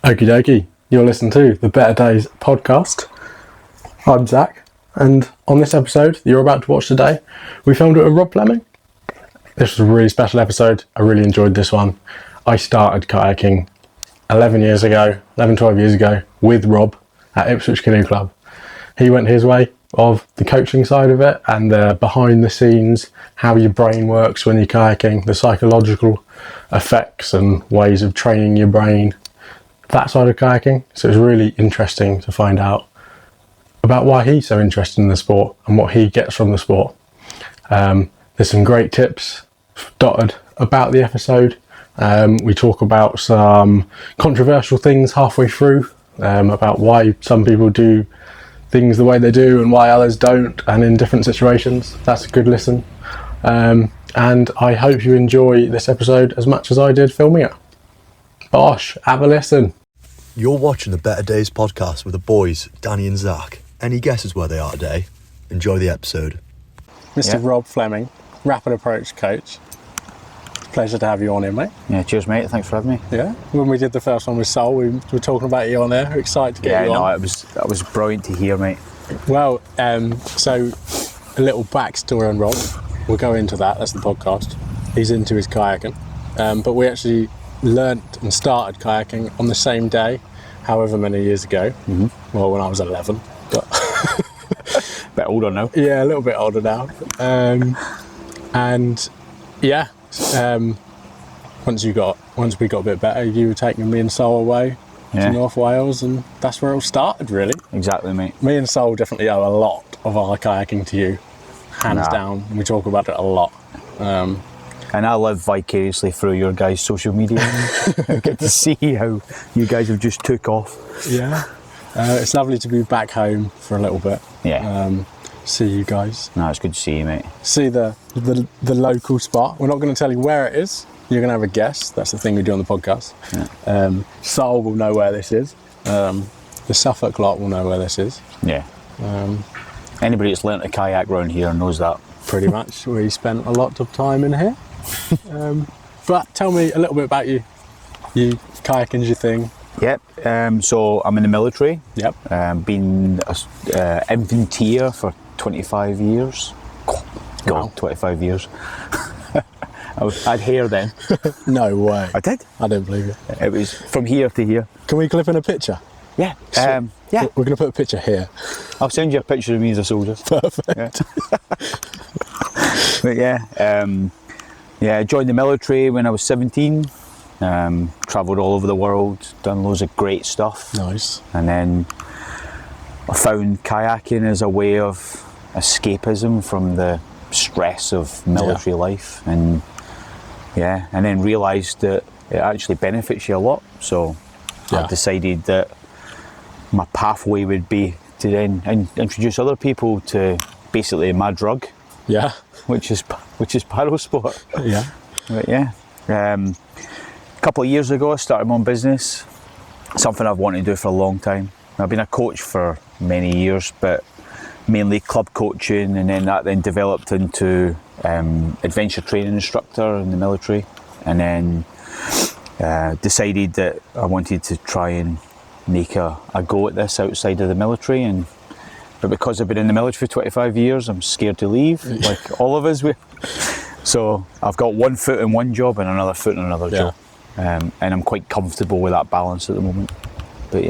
Okie dokie, you're listening to the Better Days podcast. I'm Zach, and on this episode that you're about to watch today, we filmed it with Rob Flemming. This was a really special episode. I really enjoyed this one. I started kayaking 12 years ago with Rob at Ipswich Canoe Club. He went his way of the coaching side of it and the behind the scenes, how your brain works when you're kayaking, the psychological effects and ways of training your brain, that side of kayaking. So it was really interesting to find out about why he's so interested in the sport and what he gets from the sport. There's some great tips dotted about the episode. We talk about some controversial things halfway through, about why some people do things the way they do and why others don't, and in different situations. That's a good listen. And I hope you enjoy this episode as much as I did filming it. Bosh, have a listen. You're watching the Better Days podcast with the boys, Danny and Zach. Any guesses where they are today? Enjoy the episode. Mr. Rob Flemming, Rapid Approach coach. Pleasure to have you on here, mate. Yeah, cheers, mate. Thanks for having me. Yeah, when we did the first one with Sol, we were talking about you on there. We're excited to get you on. That was brilliant to hear, mate. Well, so a little backstory on Rob. We'll go into that. That's the podcast. He's into his kayaking, but we actually learnt and started kayaking on the same day, however many years ago. Mm-hmm. Well, when I was 11, but bit older now. Yeah, a little bit older now. Once we got a bit better, you were taking me and Sol away to North Wales, and that's where it all started, really. Exactly, mate. Me and Sol definitely owe a lot of our kayaking to you, hands down. We talk about it a lot. And I live vicariously through your guys' social media. I get to see how you guys have just took off. Yeah. It's lovely to be back home for a little bit. Yeah. See you guys. No, it's good to see you, mate. See the local spot. We're not going to tell you where it is. You're going to have a guess. That's the thing we do on the podcast. Yeah. Sol will know where this is. The Suffolk lot will know where this is. Yeah. Anybody that's learnt a kayak round here knows that. Pretty much. We spent a lot of time in here. But tell me a little bit about you. Kayaking's your thing. Yep. So I'm in the military. Yep. Been an infanteer for 25 years. God, wow. 25 years. I had hair then. No way. I did. I don't believe it. It was from here to here. Can we clip in a picture? Yeah. Yeah. We're going to put a picture here. I'll send you a picture of me as a soldier. Perfect. Yeah. But I joined the military when I was 17. Travelled all over the world, done loads of great stuff. Nice. And then I found kayaking as a way of escapism from the stress of military life, and then realised that it actually benefits you a lot. So I decided that my pathway would be to then introduce other people to basically my drug. Yeah. Which is paddle sport. Yeah. But a couple of years ago I started my own business, something I've wanted to do for a long time. I've been a coach for many years, but mainly club coaching, and then that developed into adventure training instructor in the military, and then decided that I wanted to try and make a go at this outside of the military, but because I've been in the military for 25 years, I'm scared to leave, like all of us. So I've got one foot in one job and another foot in another job. And I'm quite comfortable with that balance at the moment. But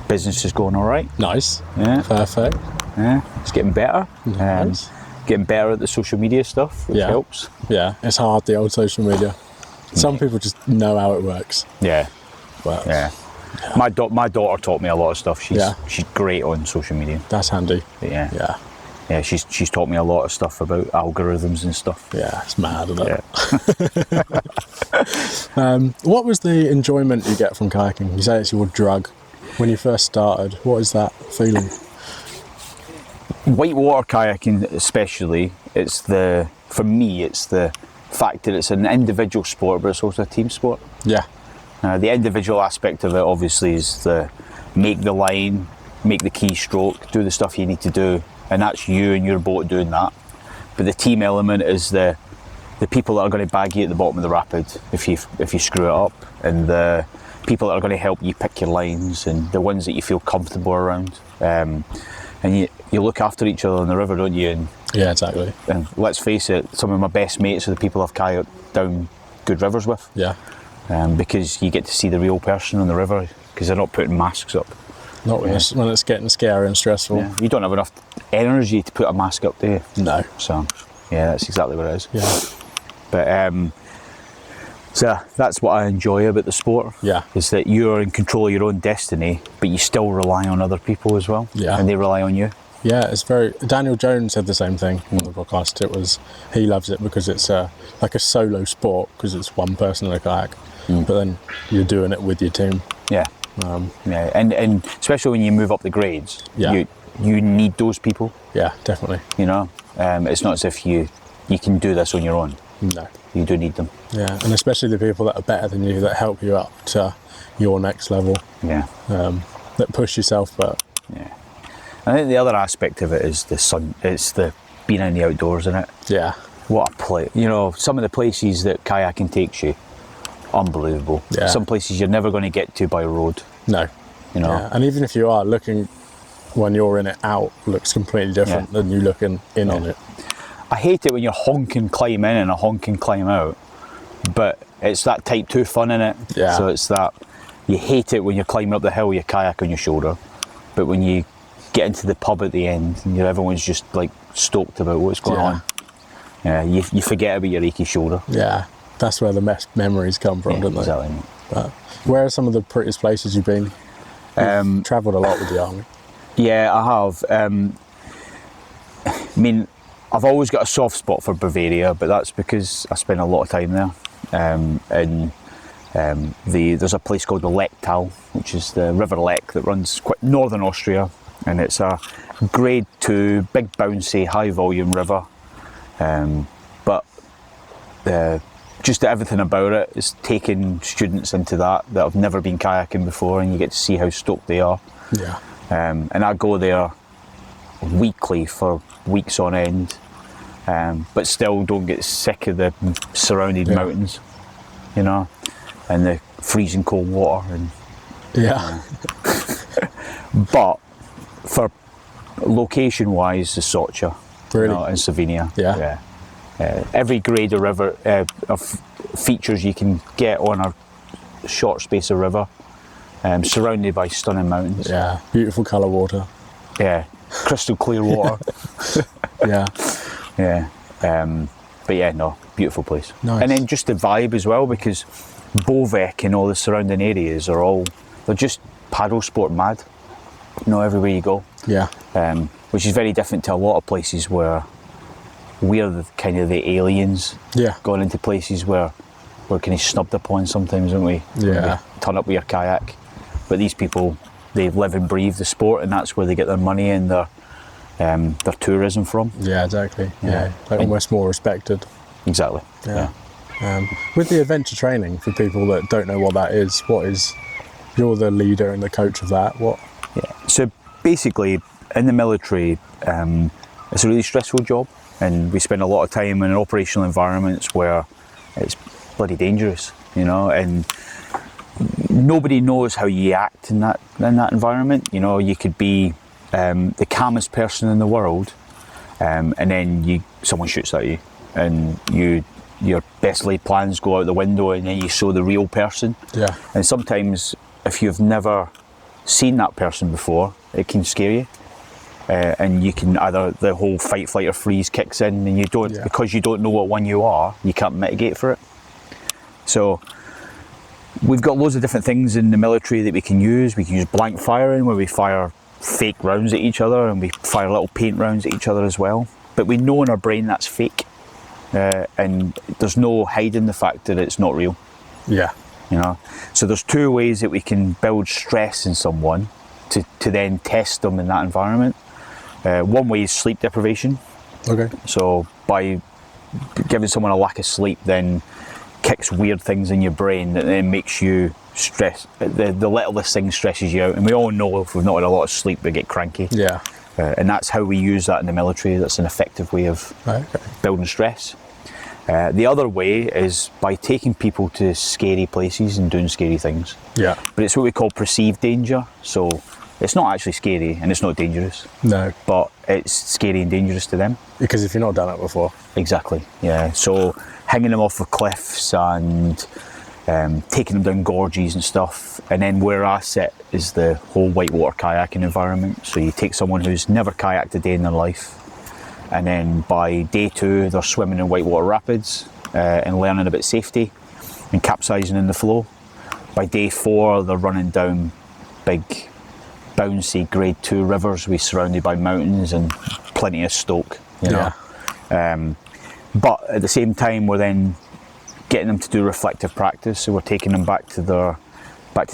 business is going all right. Nice. Yeah. Perfect. Yeah, it's getting better. Nice. Getting better at the social media stuff, which helps. Yeah, it's hard, the old social media. Some people just know how it works. Yeah. But my daughter taught me a lot of stuff. She's great on social media. That's handy. But yeah, she's taught me a lot of stuff about algorithms and stuff. Yeah, it's mad, isn't it? What was the enjoyment you get from kayaking? You say it's your drug. When you first started, what is that feeling? Whitewater kayaking especially, for me it's the fact that it's an individual sport, but it's also a team sport. Yeah. The individual aspect of it obviously is the make the line, make the key stroke, do the stuff you need to do, and that's you and your boat doing that. But the team element is the people that are going to bag you at the bottom of the rapid if you screw it up, and the people that are going to help you pick your lines and the ones that you feel comfortable around. And you look after each other on the river, don't you? And, Yeah, exactly. and let's face it, some of my best mates are the people I've kayaked down good rivers with. Yeah. Because you get to see the real person on the river because they're not putting masks up. Not when, when it's getting scary and stressful. Yeah. You don't have enough energy to put a mask up, do you? No. So, yeah, that's exactly what it is. Yeah. But so that's what I enjoy about the sport. Yeah. Is that you're in control of your own destiny, but you still rely on other people as well. Yeah. And they rely on you. Yeah, it's very. Daniel Jones said the same thing on the podcast. It was he loves it because it's like a solo sport because it's one person in a kayak, but then you're doing it with your team. Yeah. Yeah, and especially when you move up the grades, Yeah. you need those people. Yeah, definitely. You know, it's not as if you can do this on your own. No. You do need them. Yeah, and especially the people that are better than you that help you up to your next level. Yeah. That push yourself, but Yeah. I think the other aspect of it is the sun. It's the being in the outdoors, isn't it? yeah, What a play! You know, some of the places that kayaking takes you, unbelievable. Yeah. Some places you're never going to get to by road. no. You know. Yeah. And even if you are looking when you're in it out, looks completely different than you looking in on it. I hate it when you're honking climb in and a honking climb out, but it's that type 2 fun in it. Yeah. So it's that you hate it when you're climbing up the hill with your kayak on your shoulder, but when you get into the pub at the end and everyone's just like stoked about what's going on, yeah, you forget about your achy shoulder. Yeah, that's where the best memories come from, don't they? Exactly. But where are some of the prettiest places you've been? You've travelled a lot with the army. Yeah, I have. I mean, I've always got a soft spot for Bavaria, but that's because I spend a lot of time there. There's a place called the Lechtal, which is the River Lech that runs quite northern Austria, and it's a grade 2, big bouncy, high volume river. But just everything about it is taking students into that have never been kayaking before, and you get to see how stoked they are. Yeah. And I go there weekly for weeks on end, but still don't get sick of the surrounding mountains, you know, and the freezing cold water. And Yeah. but for location wise, the Socha, Really? you know, in Slovenia. Yeah. Every grade of river of features you can get on a short space of river, surrounded by stunning mountains. Yeah. Beautiful colour water. Yeah, crystal clear water. Yeah. Yeah. But yeah, no, beautiful place. Nice. And then just the vibe as well, because Bovek and all the surrounding areas they're just paddle sport mad. You know, everywhere you go. Yeah. Which is very different to a lot of places where we're the kind of the aliens Yeah. going into places where we're kind of snubbed upon sometimes, aren't we? Yeah. When we turn up with your kayak. But these people, they live and breathe the sport, and that's where they get their money and their tourism from. Yeah, exactly. Yeah. Like And- almost more respected. Exactly. Yeah. With the adventure training, for people that don't know what that is, you're the leader and the coach of that. What? Yeah. So basically, in the military, it's a really stressful job, and we spend a lot of time in operational environments where it's bloody dangerous, you know, and nobody knows how you act in that environment. You know, you could be the calmest person in the world, and then someone shoots at you, and your best laid plans go out the window, and then you saw the real person. Yeah. And sometimes, if you've never seen that person before, it can scare you. And you can either the whole fight, flight, or freeze kicks in, and because you don't know what one you are, you can't mitigate for it. So we've got loads of different things in the military that we can use. We can use blank firing, where we fire fake rounds at each other, and we fire little paint rounds at each other as well. But we know in our brain that's fake, and there's no hiding the fact that it's not real. Yeah. You know, so there's two ways that we can build stress in someone to then test them in that environment. One way is sleep deprivation. Okay. So by giving someone a lack of sleep, then kicks weird things in your brain that then makes you stress. The littlest thing stresses you out, and we all know if we've not had a lot of sleep, we get cranky. Yeah. And that's how we use that in the military. That's an effective way of Okay. building stress. The other way is by taking people to scary places and doing scary things. Yeah. But it's what we call perceived danger. So it's not actually scary and it's not dangerous. No. But it's scary and dangerous to them. Because if you've not done it before. Exactly, yeah. So hanging them off of cliffs and taking them down gorges and stuff. And then where I sit is the whole whitewater kayaking environment. So you take someone who's never kayaked a day in their life, and then by day 2 they're swimming in whitewater rapids and learning about safety and capsizing in the flow. By day 4 they're running down big bouncy grade 2 rivers surrounded by mountains and plenty of stoke, you know. But at the same time we're then getting them to do reflective practice, so we're taking them back to the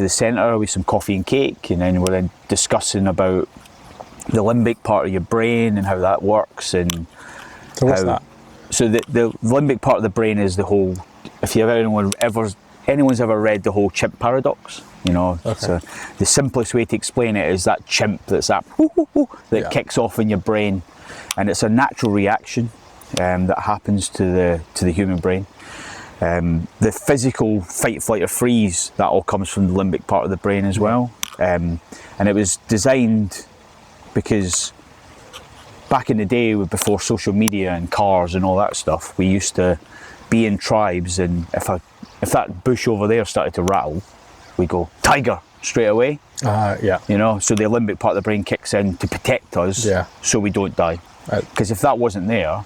centre with some coffee and cake, and then we're then discussing about the limbic part of your brain and how that works. And So what's that? So the limbic part of the brain is the whole, if you anyone's ever read the whole chimp paradox, you know. Okay. So the simplest way to explain it is that chimp that's that whoo, whoo, whoo, that kicks off in your brain, and it's a natural reaction that happens to the human brain. The physical fight, flight or freeze, that all comes from the limbic part of the brain as well. And it was designed because back in the day, before social media and cars and all that stuff, we used to be in tribes, and if that bush over there started to rattle, we go tiger straight away. You know, so the limbic part of the brain kicks in to protect us, so we don't die. Because if that wasn't there,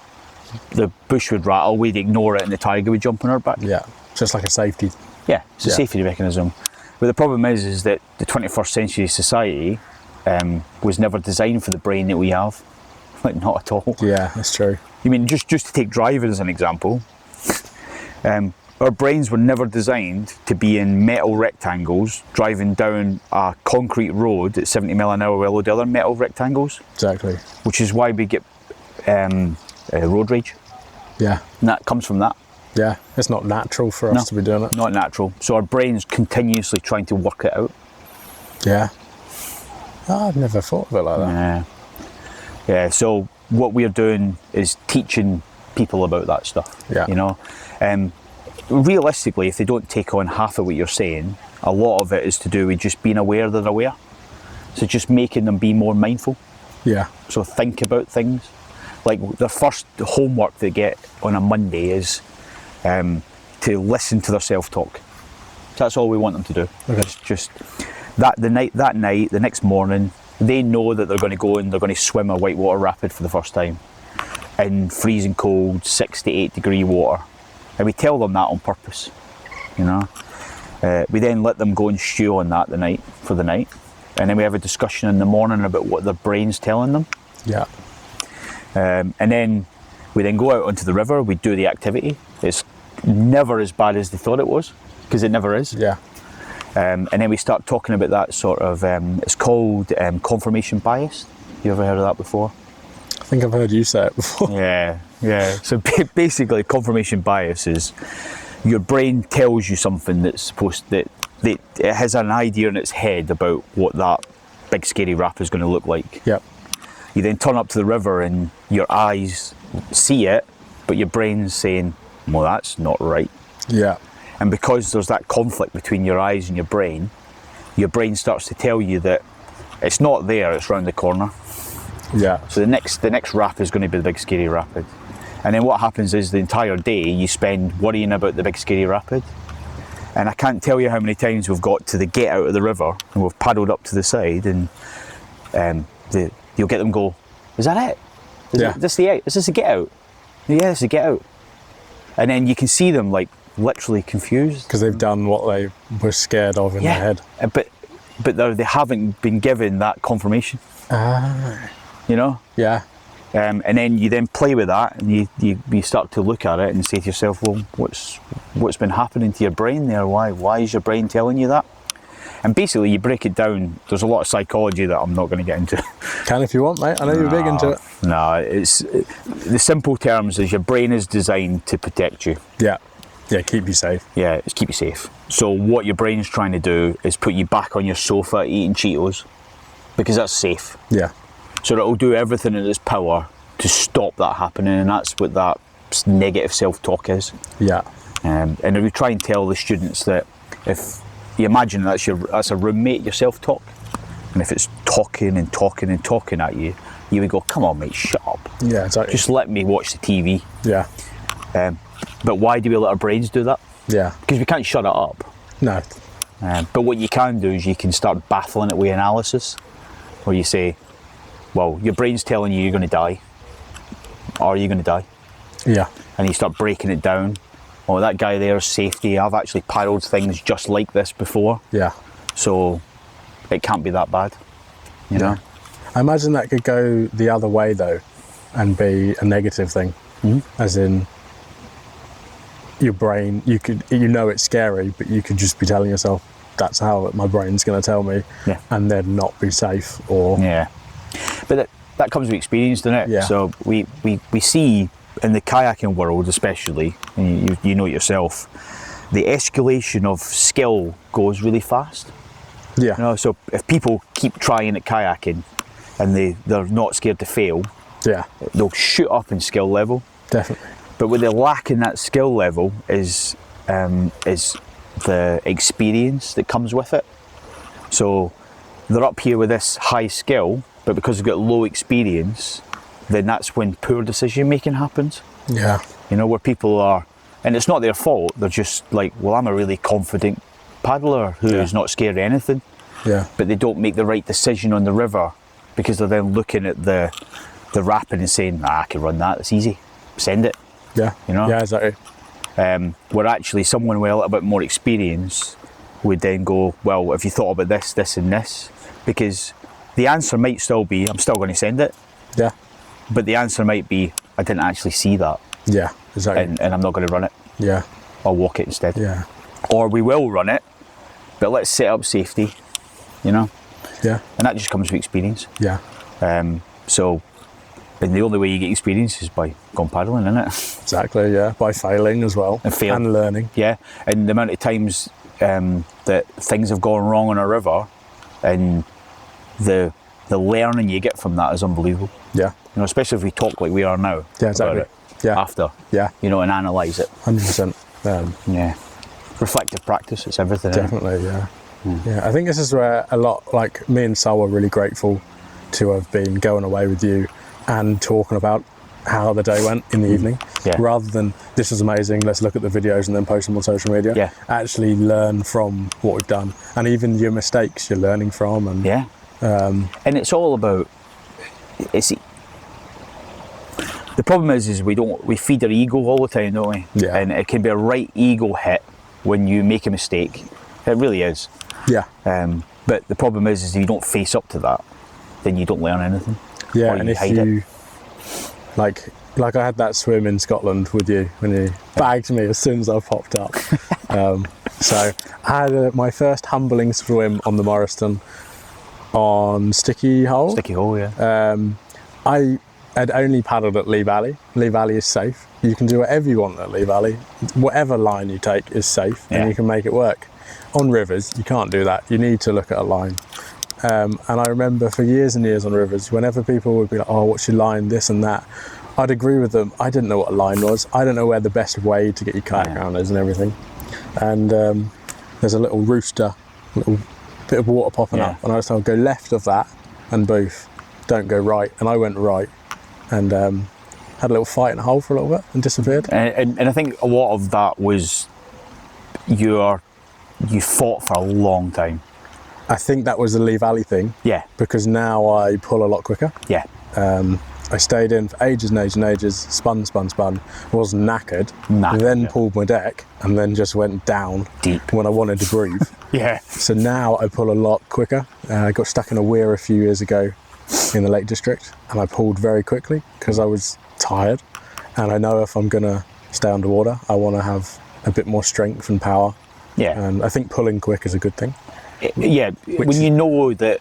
the bush would rattle, we'd ignore it, and the tiger would jump on our back. Yeah, just like a safety. Yeah, it's a safety mechanism. But the problem is that the 21st century society was never designed for the brain that we have. Like, not at all. Yeah, that's true. You mean, just to take driving as an example, our brains were never designed to be in metal rectangles driving down a concrete road at 70 mile an hour with a load of other metal rectangles. Exactly. Which is why we get road rage. Yeah. And that comes from that. Yeah, it's not natural for us to be doing it. Not natural. So our brain's continuously trying to work it out. Yeah. Oh, I've never thought of it like that. Yeah, so what we're doing is teaching people about that stuff. Yeah. You know, realistically, if they don't take on half of what you're saying, a lot of it is to do with just being aware they're aware. So just making them be more mindful. Yeah. So think about things. Like the first homework they get on a Monday is to listen to their self-talk. That's all we want them to do. Okay. It's just the next morning, they know that they're going to go and they're going to swim a whitewater rapid for the first time in freezing cold 6 to 8 degree water, and we tell them that on purpose. You know, we then let them go and stew on that for the night, and then we have a discussion in the morning about what their brain's telling them. Yeah. And then we then go out onto the river, we do the activity. It's never as bad as they thought it was, because it never is. Yeah. And then we start talking about that sort of, it's called confirmation bias. You ever heard of that before? I think I've heard you say it before. Yeah. So basically confirmation bias is your brain tells you something that it has an idea in its head about what that big scary rapid is going to look like. Yep. You then turn up to the river and your eyes see it, but your brain's saying, well, that's not right. Yeah. And because there's that conflict between your eyes and your brain starts to tell you that it's not there, it's round the corner. Yeah. So the next rapid is going to be the big scary rapid. And then what happens is the entire day you spend worrying about the big scary rapid. And I can't tell you how many times we've got to the get out of the river and we've paddled up to the side, and you'll get them go, is that it? Is this the get out? Yeah, it's the get out. And then you can see them like literally confused. Because they've done what they were scared of in their head. But they haven't been given that confirmation. You know? Yeah. And then you then play with that, and you start to look at it and say to yourself, well, what's been happening to your brain there? Why is your brain telling you that? And basically you break it down. There's a lot of psychology that I'm not going to get into. Can if you want, mate. I know you're big into it. No, it's the simple terms is your brain is designed to protect you. Yeah. Yeah, keep you safe. Yeah, it's keep you safe. So what your brain's trying to do is put you back on your sofa eating Cheetos, because that's safe. Yeah. So it'll do everything in its power to stop that happening, and that's what that negative self-talk is. Yeah. And we try and tell the students that if you imagine that's a roommate, your self-talk, and if it's talking and talking and talking at you, you would go, come on mate, shut up. Yeah, exactly. Just let me watch the TV. Yeah. But why do we let our brains do that? Yeah. Because we can't shut it up. No. But what you can do is you can start battling it with analysis, where you say, well, your brain's telling you you're going to die. Are you going to die? Yeah. And you start breaking it down. Oh, that guy there's safety. I've actually paddled things just like this before. Yeah. So it can't be that bad, you know? I imagine that could go the other way though, and be a negative thing. As in, your brain, you know it's scary, but you could just be telling yourself, that's how my brain's going to tell me, and then not be safe or... Yeah. But that comes with experience, doesn't it? Yeah. So we see in the kayaking world especially, and you know it yourself, the escalation of skill goes really fast. Yeah. You know, so if people keep trying at kayaking and they're not scared to fail, Yeah. they'll shoot up in skill level. Definitely. But what they lack in that skill level is the experience that comes with it. So they're up here with this high skill, but because they've got low experience, then that's when poor decision making happens. Yeah. You know, where people are, and it's not their fault, they're just like, well, I'm a really confident paddler who's not scared of anything. Yeah. But they don't make the right decision on the river because they're then looking at the rapid and saying, I can run that, it's easy, send it. Yeah. You know? Yeah, exactly. Where actually someone with a little bit more experience would then go, well, have you thought about this, this and this? Because the answer might still be, I'm still going to send it. Yeah. But the answer might be, I didn't actually see that. Yeah, exactly. And I'm not going to run it. Yeah. I'll walk it instead. Yeah. Or we will run it, but let's set up safety, you know? Yeah. And that just comes with experience. Yeah. And the only way you get experience is by going paddling, isn't it? Exactly, yeah. By failing as well. And fail. And learning. Yeah. And the amount of times that things have gone wrong on a river, and the learning you get from that is unbelievable. Yeah. You know, especially if we talk like we are now. Yeah, exactly. About it Yeah. After. Yeah. You know, and analyse it. 100%. Yeah. Reflective practice, it's everything. Definitely, yeah. Yeah, I think this is where a lot, like me and Sal were really grateful to have been going away with you and talking about how the day went in the evening, rather than this is amazing, let's look at the videos and then post them on social media. Yeah. Actually learn from what we've done, and even your mistakes you're learning from. And and it's all about, the problem is we feed our ego all the time, don't we? Yeah. And it can be a right ego hit when you make a mistake. It really is. Yeah. But the problem is if you don't face up to that, then you don't learn anything. Yeah, or and you if hide you, it. like I had that swim in Scotland with you when you bagged me as soon as I popped up. So I had my first humbling swim on the Morriston on Sticky Hole. Sticky hole, yeah. I had only paddled at Lee Valley. Lee Valley is safe. You can do whatever you want at Lee Valley. Whatever line you take is safe, and you can make it work. On rivers, you can't do that. You need to look at a line. And I remember for years and years on rivers, whenever people would be like, oh, what's your line, this and that, I'd agree with them. I didn't know what a line was. I don't know where the best way to get your kayak around is and everything. And there's a little rooster, a little bit of water popping up. And I was told, go left of that and boof. Don't go right. And I went right and had a little fight in a hole for a little bit and disappeared. And I think a lot of that was you fought for a long time. I think that was the Lee Valley thing. Yeah. Because now I pull a lot quicker. Yeah. I stayed in for ages and ages and ages, spun, was knackered, then pulled my deck, and then just went down deep when I wanted to breathe. Yeah. So now I pull a lot quicker. I got stuck in a weir a few years ago in the Lake District, and I pulled very quickly because I was tired. And I know if I'm going to stay underwater, I want to have a bit more strength and power. Yeah. And I think pulling quick is a good thing. When you know that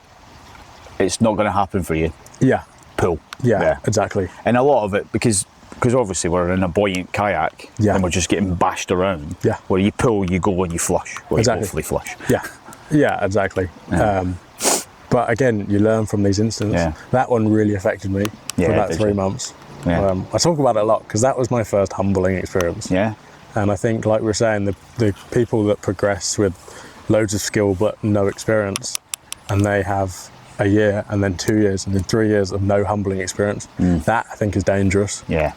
it's not going to happen for you. Yeah. Pull. Yeah, exactly. And a lot of it, because obviously we're in a buoyant kayak and we're just getting bashed around. Yeah. Where you pull, you go and you flush. Or exactly. You hopefully flush. Yeah. Yeah, exactly. Yeah. But again, you learn from these incidents. Yeah. That one really affected me for about 3 months. Yeah. I talk about it a lot because that was my first humbling experience. Yeah. And I think, like we're saying, the people that progress with loads of skill but no experience, and they have a year and then 2 years and then 3 years of no humbling experience, that I think is dangerous. Yeah.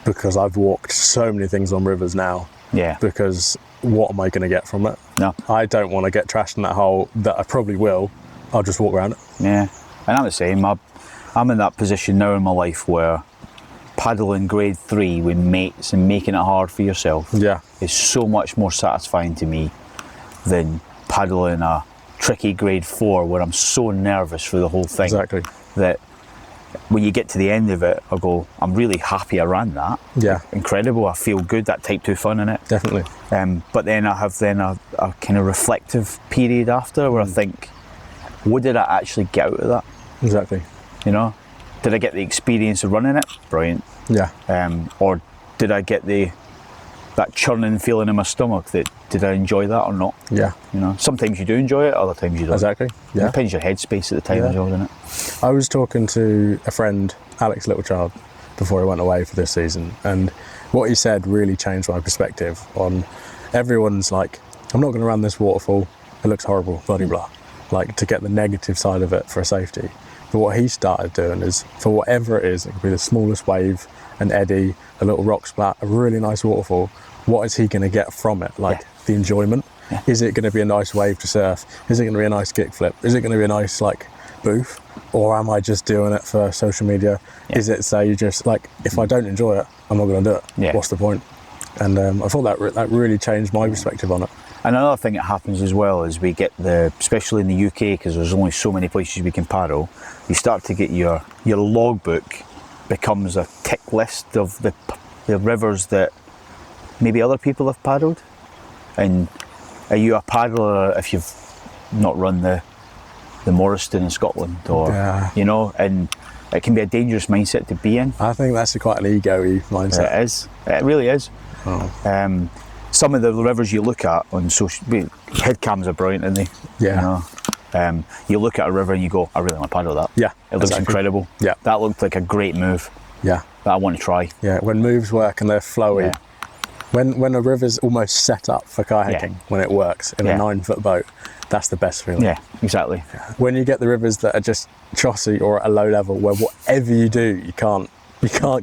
Because I've walked so many things on rivers now. Yeah. Because what am I going to get from it? No. I don't want to get trashed in that hole that I probably will. I'll just walk around it. Yeah. And I'm the same. I'm in that position now in my life where paddling grade 3 with mates and making it hard for yourself is so much more satisfying to me than paddling a tricky grade 4 where I'm so nervous for the whole thing. Exactly. That when you get to the end of it, I go, I'm really happy I ran that. Yeah. Incredible. I feel good. That type 2 fun in it. Definitely. But then I have a kind of reflective period after where I think, what did I actually get out of that? Exactly. You know, did I get the experience of running it? Brilliant. Yeah. Or did I get that churning feeling in my stomach? Did I enjoy that or not? Yeah. You know, sometimes you do enjoy it, other times you don't. Exactly. Yeah. It depends your headspace at the time as well, doesn't it? I was talking to a friend, Alex Littlechild, before he went away for this season, and what he said really changed my perspective on everyone's like, I'm not going to run this waterfall, it looks horrible, bloody blah. Like, to get the negative side of it for safety. But what he started doing is, for whatever it is, it could be the smallest wave, an eddy, a little rock splat, a really nice waterfall, what is he going to get from it? Like, the enjoyment. Yeah. Is it going to be a nice wave to surf? Is it going to be a nice kickflip? Is it going to be a nice, like, boof? Or am I just doing it for social media? Yeah. Is it, say, just, like, if I don't enjoy it, I'm not going to do it. Yeah. What's the point? And I thought that really changed my perspective on it. And another thing that happens as well is we get especially in the UK, because there's only so many places we can paddle, you start to get your logbook becomes a tick list of the rivers that maybe other people have paddled. And are you a paddler if you've not run the Morriston in Scotland, or you know? And it can be a dangerous mindset to be in. I think that's quite an ego-y mindset. It is. It really is. Oh. Some of the rivers you look at on social, head cams are brilliant, aren't they? Yeah. You know, you look at a river and you go, I really want to paddle that. Yeah. It looks incredible. Yeah. That looked like a great move. Yeah. That I want to try. Yeah. When moves work and they're flowy. Yeah. When a river's almost set up for kayaking, when it works in a 9-foot boat, that's the best feeling. Yeah, exactly. When you get the rivers that are just chossy or at a low level, where whatever you do, you can't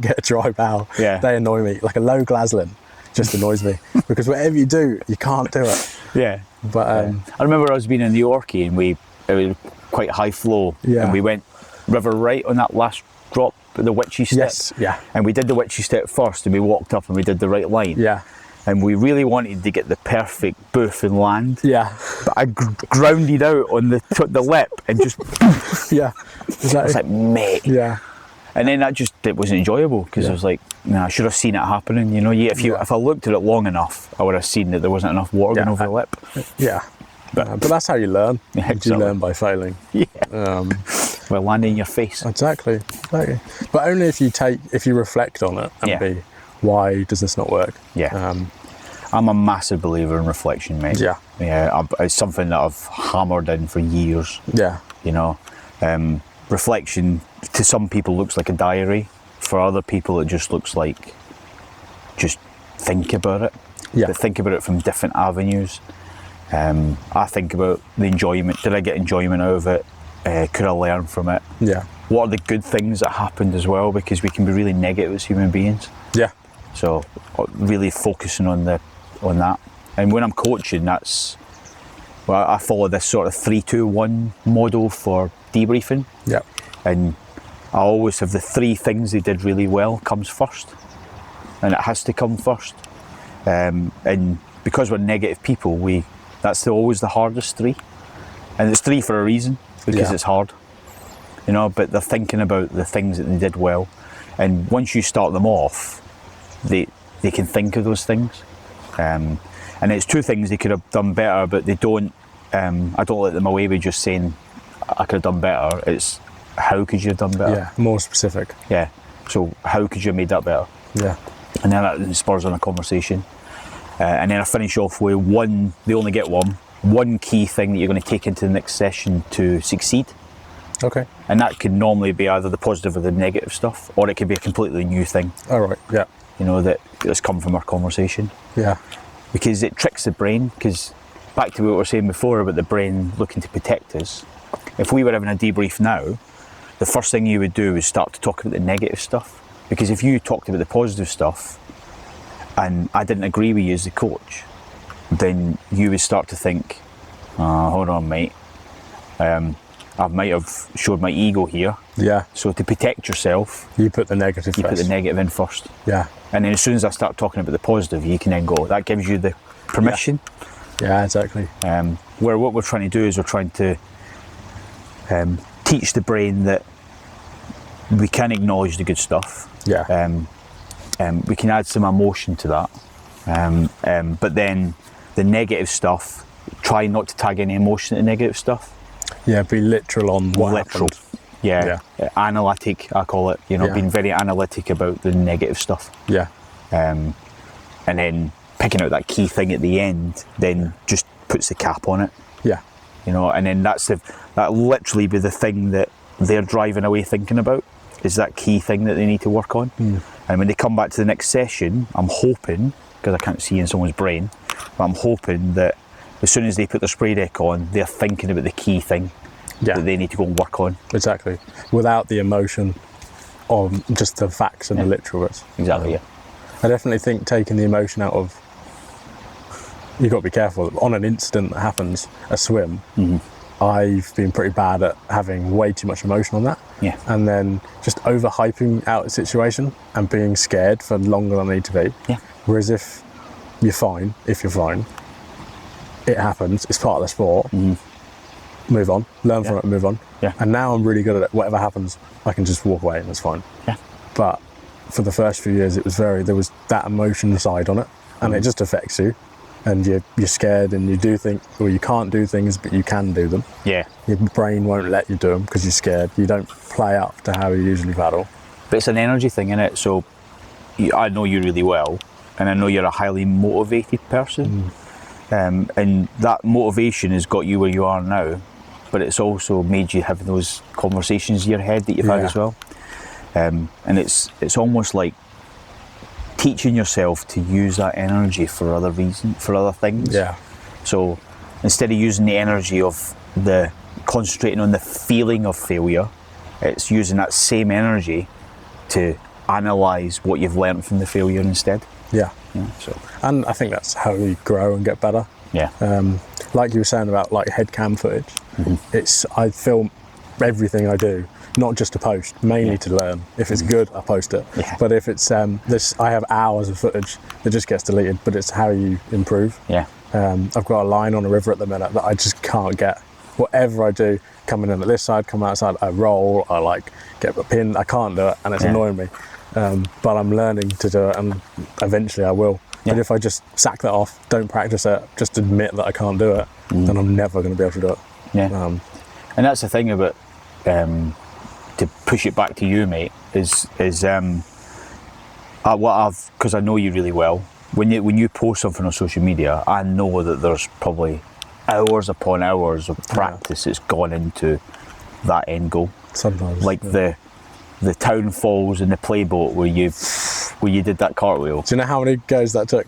get a dry bow. Yeah. They annoy me. Like a low glaslin just annoys me because whatever you do, you can't do it. Yeah. But I remember I was being in New Yorkie and it was quite high flow, and we went river right on that last drop, the witchy step. Yes, yeah. And we did the witchy step first, and we walked up and we did the right line. Yeah. And we really wanted to get the perfect boof and land. Yeah. But I grounded out on the lip and just. Yeah. Exactly. I was like, mate. Yeah. And then it wasn't enjoyable because I was like, nah, I should have seen it happening. You know, if I looked at it long enough, I would have seen that there wasn't enough water going over the lip. Yeah. But that's how you learn. Yeah, exactly. You learn by failing. Yeah. Well, landing in your face. Exactly. But only if you reflect on it and be, why does this not work? Yeah. I'm a massive believer in reflection, mate. Yeah. Yeah. It's something that I've hammered in for years. Yeah. You know, reflection to some people looks like a diary. For other people, it just looks like just think about it. Yeah. But think about it from different avenues. I think about the enjoyment. Did I get enjoyment out of it? Could I learn from it? Yeah. What are the good things that happened as well? Because we can be really negative as human beings. Yeah. So really focusing on that. And when I'm coaching, I follow this sort of 3-2-1 model for debriefing. Yeah. And I always have the 3 things they did really well comes first, and it has to come first. And because we're negative people, that's always the hardest 3, and it's 3 for a reason, because it's hard, you know. But they're thinking about the things that they did well, and once you start them off, they can think of those things, and it's 2 things they could have done better, but they don't. I don't let them away with just saying I could have done better. It's how could you have done better? Yeah, more specific. Yeah. So how could you have made that better? Yeah. And then that spurs on a conversation. And then I finish off with one, they only get one key thing that you're going to take into the next session to succeed. Okay. And that can normally be either the positive or the negative stuff, or it could be a completely new thing, All right. Yeah. you know, that's come from our conversation. Yeah. Because it tricks the brain, because back to what we were saying before about the brain looking to protect us, if we were having a debrief now, the first thing you would do is start to talk about the negative stuff. Because if you talked about the positive stuff and I didn't agree with you as the coach, then you would start to think, hold on, mate, I might have showed my ego here. Yeah. So to protect yourself, You put the negative you first. put the negative in first. Yeah. And then as soon as I start talking about the positive, you can then go, that gives you the permission. Yeah, exactly. Where what we're trying to do is we're trying to teach the brain that we can acknowledge the good stuff. Yeah. We can add some emotion to that. But then the negative stuff, try not to tag any emotion to the negative stuff. Yeah, be literal on what Literal. happened. Yeah. Analytic, I call it. You know, Yeah. being very analytic about the negative stuff. Yeah. And then picking out that key thing at the end, then just puts the cap on it. Yeah. You know, and then that literally be the thing that they're driving away thinking about, is that key thing that they need to work on. And when they come back to the next session, I'm hoping, because I can't see in someone's brain, but I'm hoping that as soon as they put their spray deck on, they're thinking about the key thing that they need to go and work on. Exactly. Without the emotion of just the facts and the literal bits. Exactly, yeah. I definitely think taking the emotion out of, you've got to be careful. On an incident that happens, a swim, I've been pretty bad at having way too much emotion on that. Yeah. And then just overhyping out the situation and being scared for longer than I need to be. Yeah. Whereas if you're fine, it happens, it's part of the sport, move on, learn from it and move on. Yeah. And now I'm really good at it. Whatever happens, I can just walk away and it's fine. Yeah. But for the first few years, there was that emotion side on it, and it just affects you. And you're scared, and you do think, well, you can't do things, but you can do them. Yeah. Your brain won't let you do them because you're scared. You don't play up to how you usually paddle. But it's an energy thing, innit? So I know you really well, and I know you're a highly motivated person. And that motivation has got you where you are now, but it's also made you have those conversations in your head that you've had as well. And it's almost like teaching yourself to use that energy for other things. Yeah. So instead of using the energy of the concentrating on the feeling of failure, it's using that same energy to analyse what you've learned from the failure instead. Yeah. So And I think that's how you grow and get better. yeah. Like you were saying about like head cam footage, I film everything I do, not just to post, mainly to learn. If it's good, I post it. Yeah. But if it's I have hours of footage that just gets deleted, but it's how you improve. Yeah. I've got a line on a river at the minute that I just can't get. Whatever I do, coming in at this side, come outside, I roll, I like get a pin, I can't do it, and it's annoying me. But I'm learning to do it, and eventually I will. Yeah. But if I just sack that off, don't practice it, just admit that I can't do it, then I'm never going to be able to do it. Yeah. And that's the thing about to push it back to you, mate, is because I know you really well. When you post something on social media, I know that there's probably hours upon hours of practice that's gone into that end goal. Sometimes. Like the town falls in the playboat where you did that cartwheel. Do you know how many goes that took?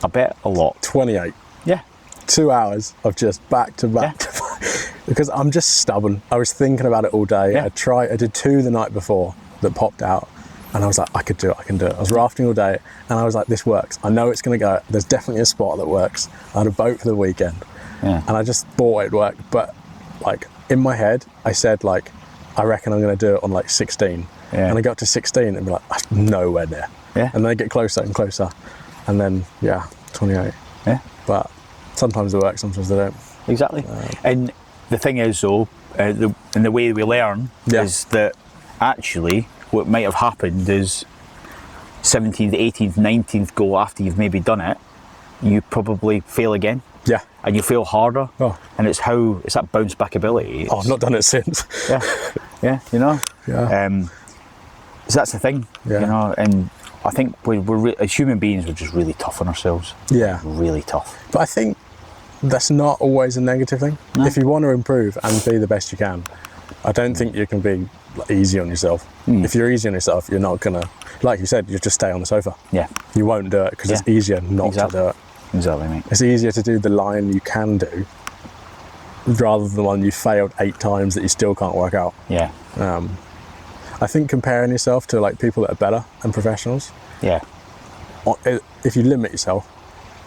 I bet a lot. 28. Yeah. 2 hours of just back to back to back. Because I'm just stubborn. I was thinking about it all day. Yeah. I did 2 the night before that popped out, and I was like, I can do it. I was rafting all day, and I was like, this works. I know it's going to go. There's definitely a spot that works. I had a boat for the weekend, and I just thought it'd work. But like in my head, I said like, I reckon I'm going to do it on like 16. Yeah. And I got to 16 and be like, I'm nowhere near. Yeah. And then I get closer and closer, and then 28. Yeah. But sometimes they work, sometimes they don't. Exactly. And the thing is, though, the way we learn is that actually what might have happened is 17th, 18th, 19th go after you've maybe done it, you probably fail again. Yeah. And you fail harder. Oh. And it's that bounce back ability. I've not done it since. Yeah, you know? Yeah. So that's the thing, Yeah. you know, and I think as human beings, we're just really tough on ourselves. Yeah. Really tough. But I think that's not always a negative thing. No. If you want to improve and be the best you can, I don't think you can be like, easy on yourself. If you're easy on yourself, you're not gonna, like you said, you just stay on the sofa. Yeah. You won't do it because it's easier not to do it. Exactly, mate. It's easier to do the line you can do rather than the one you failed 8 times that you still can't work out. Yeah. I think comparing yourself to like people that are better and professionals, Yeah. if you limit yourself,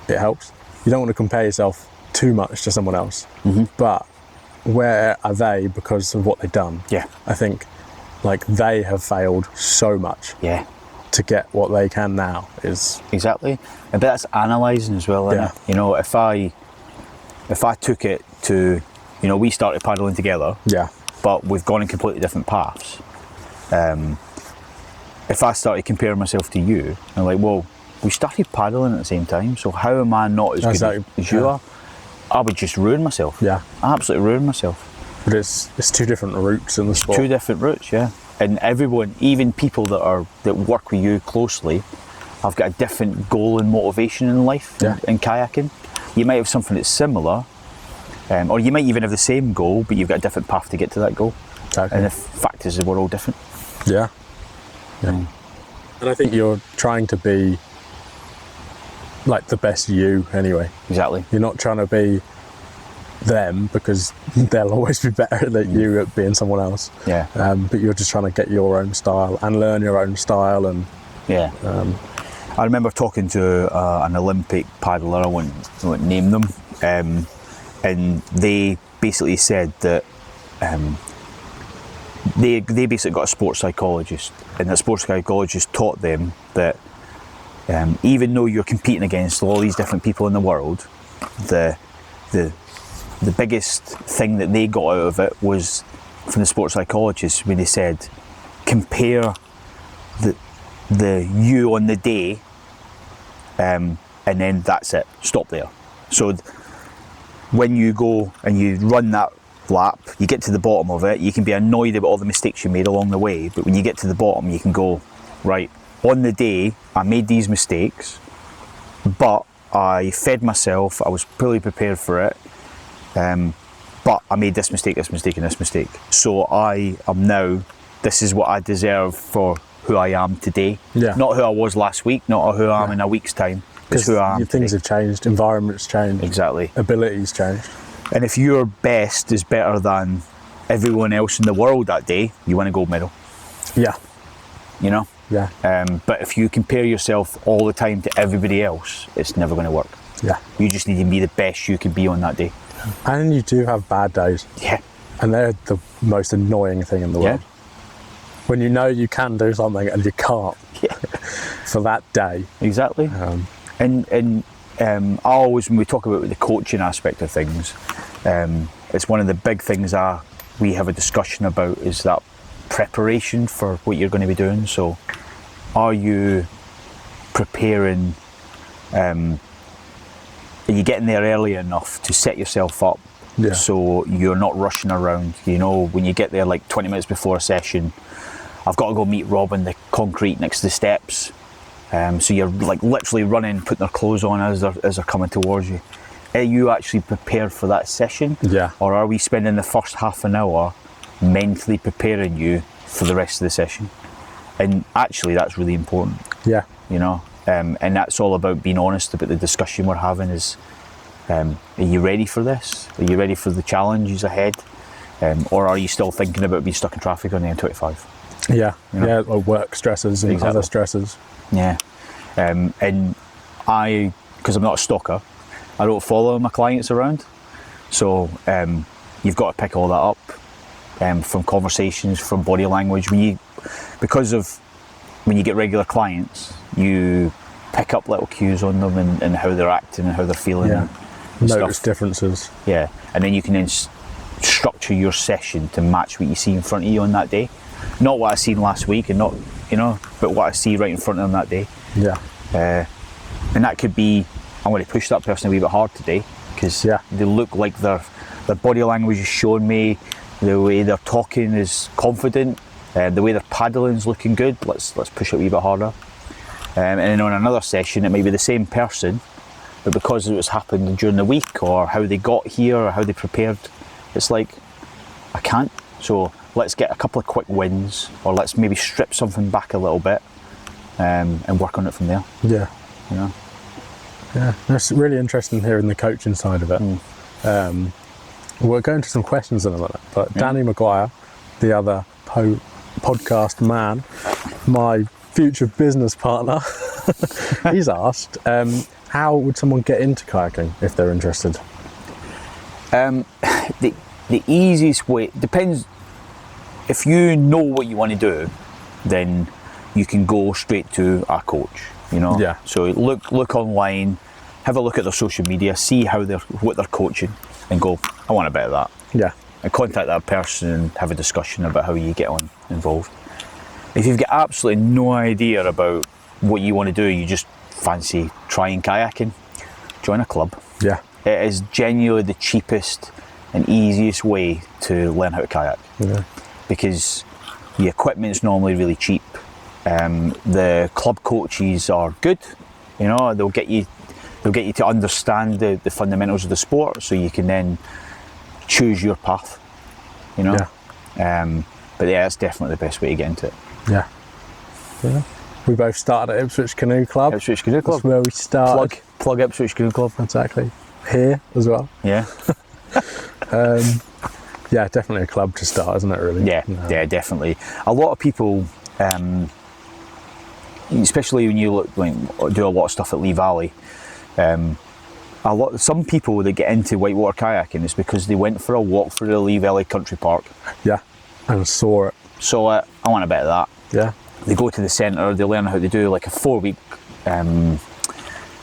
it helps. You don't want to compare yourself too much to someone else. But where are they because of what they've done? Yeah. I think like they have failed so much. Yeah. To get what they can now is exactly, and that's analysing as well. Isn't it? You know, if I took it to, you know, we started paddling together, but we've gone in completely different paths. If I started comparing myself to you, I'm like, well, we started paddling at the same time, so how am I not as good as you are? I would just ruin myself. I absolutely ruin myself. But it's 2 different routes in the sport. 2 different routes, yeah. And everyone, even people that work with you closely, have got a different goal and motivation in life in kayaking. You might have something that's similar, or you might even have the same goal, but you've got a different path to get to that goal. Exactly. And the fact is that we're all different. Yeah. And I think you're trying to be like the best you anyway. Exactly. You're not trying to be them because they'll always be better than you at being someone else. Yeah. But you're just trying to get your own style and learn your own style. And I remember talking to an Olympic paddler, I won't name them, and they basically said that they basically got a sports psychologist, and that sports psychologist taught them that even though you're competing against all these different people in the world, the biggest thing that they got out of it was from the sports psychologist when they said, compare the you on the day, and then that's it, stop there. So when you go and you run that lap, you get to the bottom of it, you can be annoyed about all the mistakes you made along the way, but when you get to the bottom, you can go, right, on the day, I made these mistakes, but I fed myself, I was fully prepared for it, but I made this mistake, and this mistake. So I am now, this is what I deserve for who I am today. Not who I was last week, not who I am in a week's time. It's who I am things have changed, environment's changed. Exactly. Abilities changed. And if your best is better than everyone else in the world that day, you win a gold medal. Yeah. You know? Yeah. But if you compare yourself all the time to everybody else, it's never going to work. Yeah. You just need to be the best you can be on that day. And you do have bad days. Yeah. And they're the most annoying thing in the world. When you know you can do something and you can't for that day. Exactly. And I always, when we talk about the coaching aspect of things, it's one of the big things we have a discussion about is that preparation for what you're going to be doing. So are you preparing, are you getting there early enough to set yourself up so you're not rushing around? You know, when you get there like 20 minutes before a session, I've got to go meet Rob in the concrete next to the steps. So you're like literally running, putting their clothes on as they're coming towards you. Are you actually prepared for that session? Yeah. Or are we spending the first half an hour mentally preparing you for the rest of the session? And actually that's really important. Yeah. You know, and that's all about being honest about the discussion we're having is, are you ready for this? Are you ready for the challenges ahead? Or are you still thinking about being stuck in traffic on the M25? Yeah. You know? Yeah, or work stresses and other stresses. Yeah. And I, because I'm not a stalker, I don't follow my clients around. So you've got to pick all that up from conversations, from body language. Because when you get regular clients, you pick up little cues on them and how they're acting and how they're feeling. Yeah. And Notice stuff. differences. Yeah. And then you can then structure your session to match what you see in front of you on that day. Not what I seen last week and not, you know, but what I see right in front of them that day. Yeah. And that could be, I'm going to push that person a wee bit hard today because they look like their body language is showing me, the way they're talking is confident, the way they're paddling is looking good. Let's push it a wee bit harder. And then on another session, it might be the same person, but because it was happened during the week or how they got here or how they prepared, it's like, I can't. So let's get a couple of quick wins, or let's maybe strip something back a little bit, and work on it from there. Yeah. You know? Yeah, that's really interesting hearing the coaching side of it. We'll go into some questions in a minute, but Danny Maguire, the other podcast man, my future business partner, he's asked, how would someone get into kayaking if they're interested? The easiest way, depends, if you know what you want to do, then you can go straight to a coach, you know? Yeah. So look online, have a look at their social media, see what they're coaching, and go, I want a bit of that. Yeah. And contact that person and have a discussion about how you get on involved. If you've got absolutely no idea about what you want to do, you just fancy trying kayaking, join a club. Yeah. It is genuinely the cheapest and easiest way to learn how to kayak. Yeah. Because the equipment's normally really cheap. The club coaches are good, you know, they'll get you to understand the fundamentals of the sport, so you can then choose your path, you know. Yeah. But yeah, it's definitely the best way to get into it. Yeah. Yeah. We both started at Ipswich Canoe Club. Ipswich Canoe Club. That's where we started. Plug Ipswich Canoe Club. Exactly. Here as well. Yeah. Yeah, definitely a club to start, isn't it, really? Yeah, yeah, definitely. A lot of people, especially when you do a lot of stuff at Lee Valley, some people that get into whitewater kayaking is because they went for a walk through the Lee Valley Country Park. Yeah, and saw it. I want a bit of that. Yeah. They go to the centre, they learn how to do like a 4-week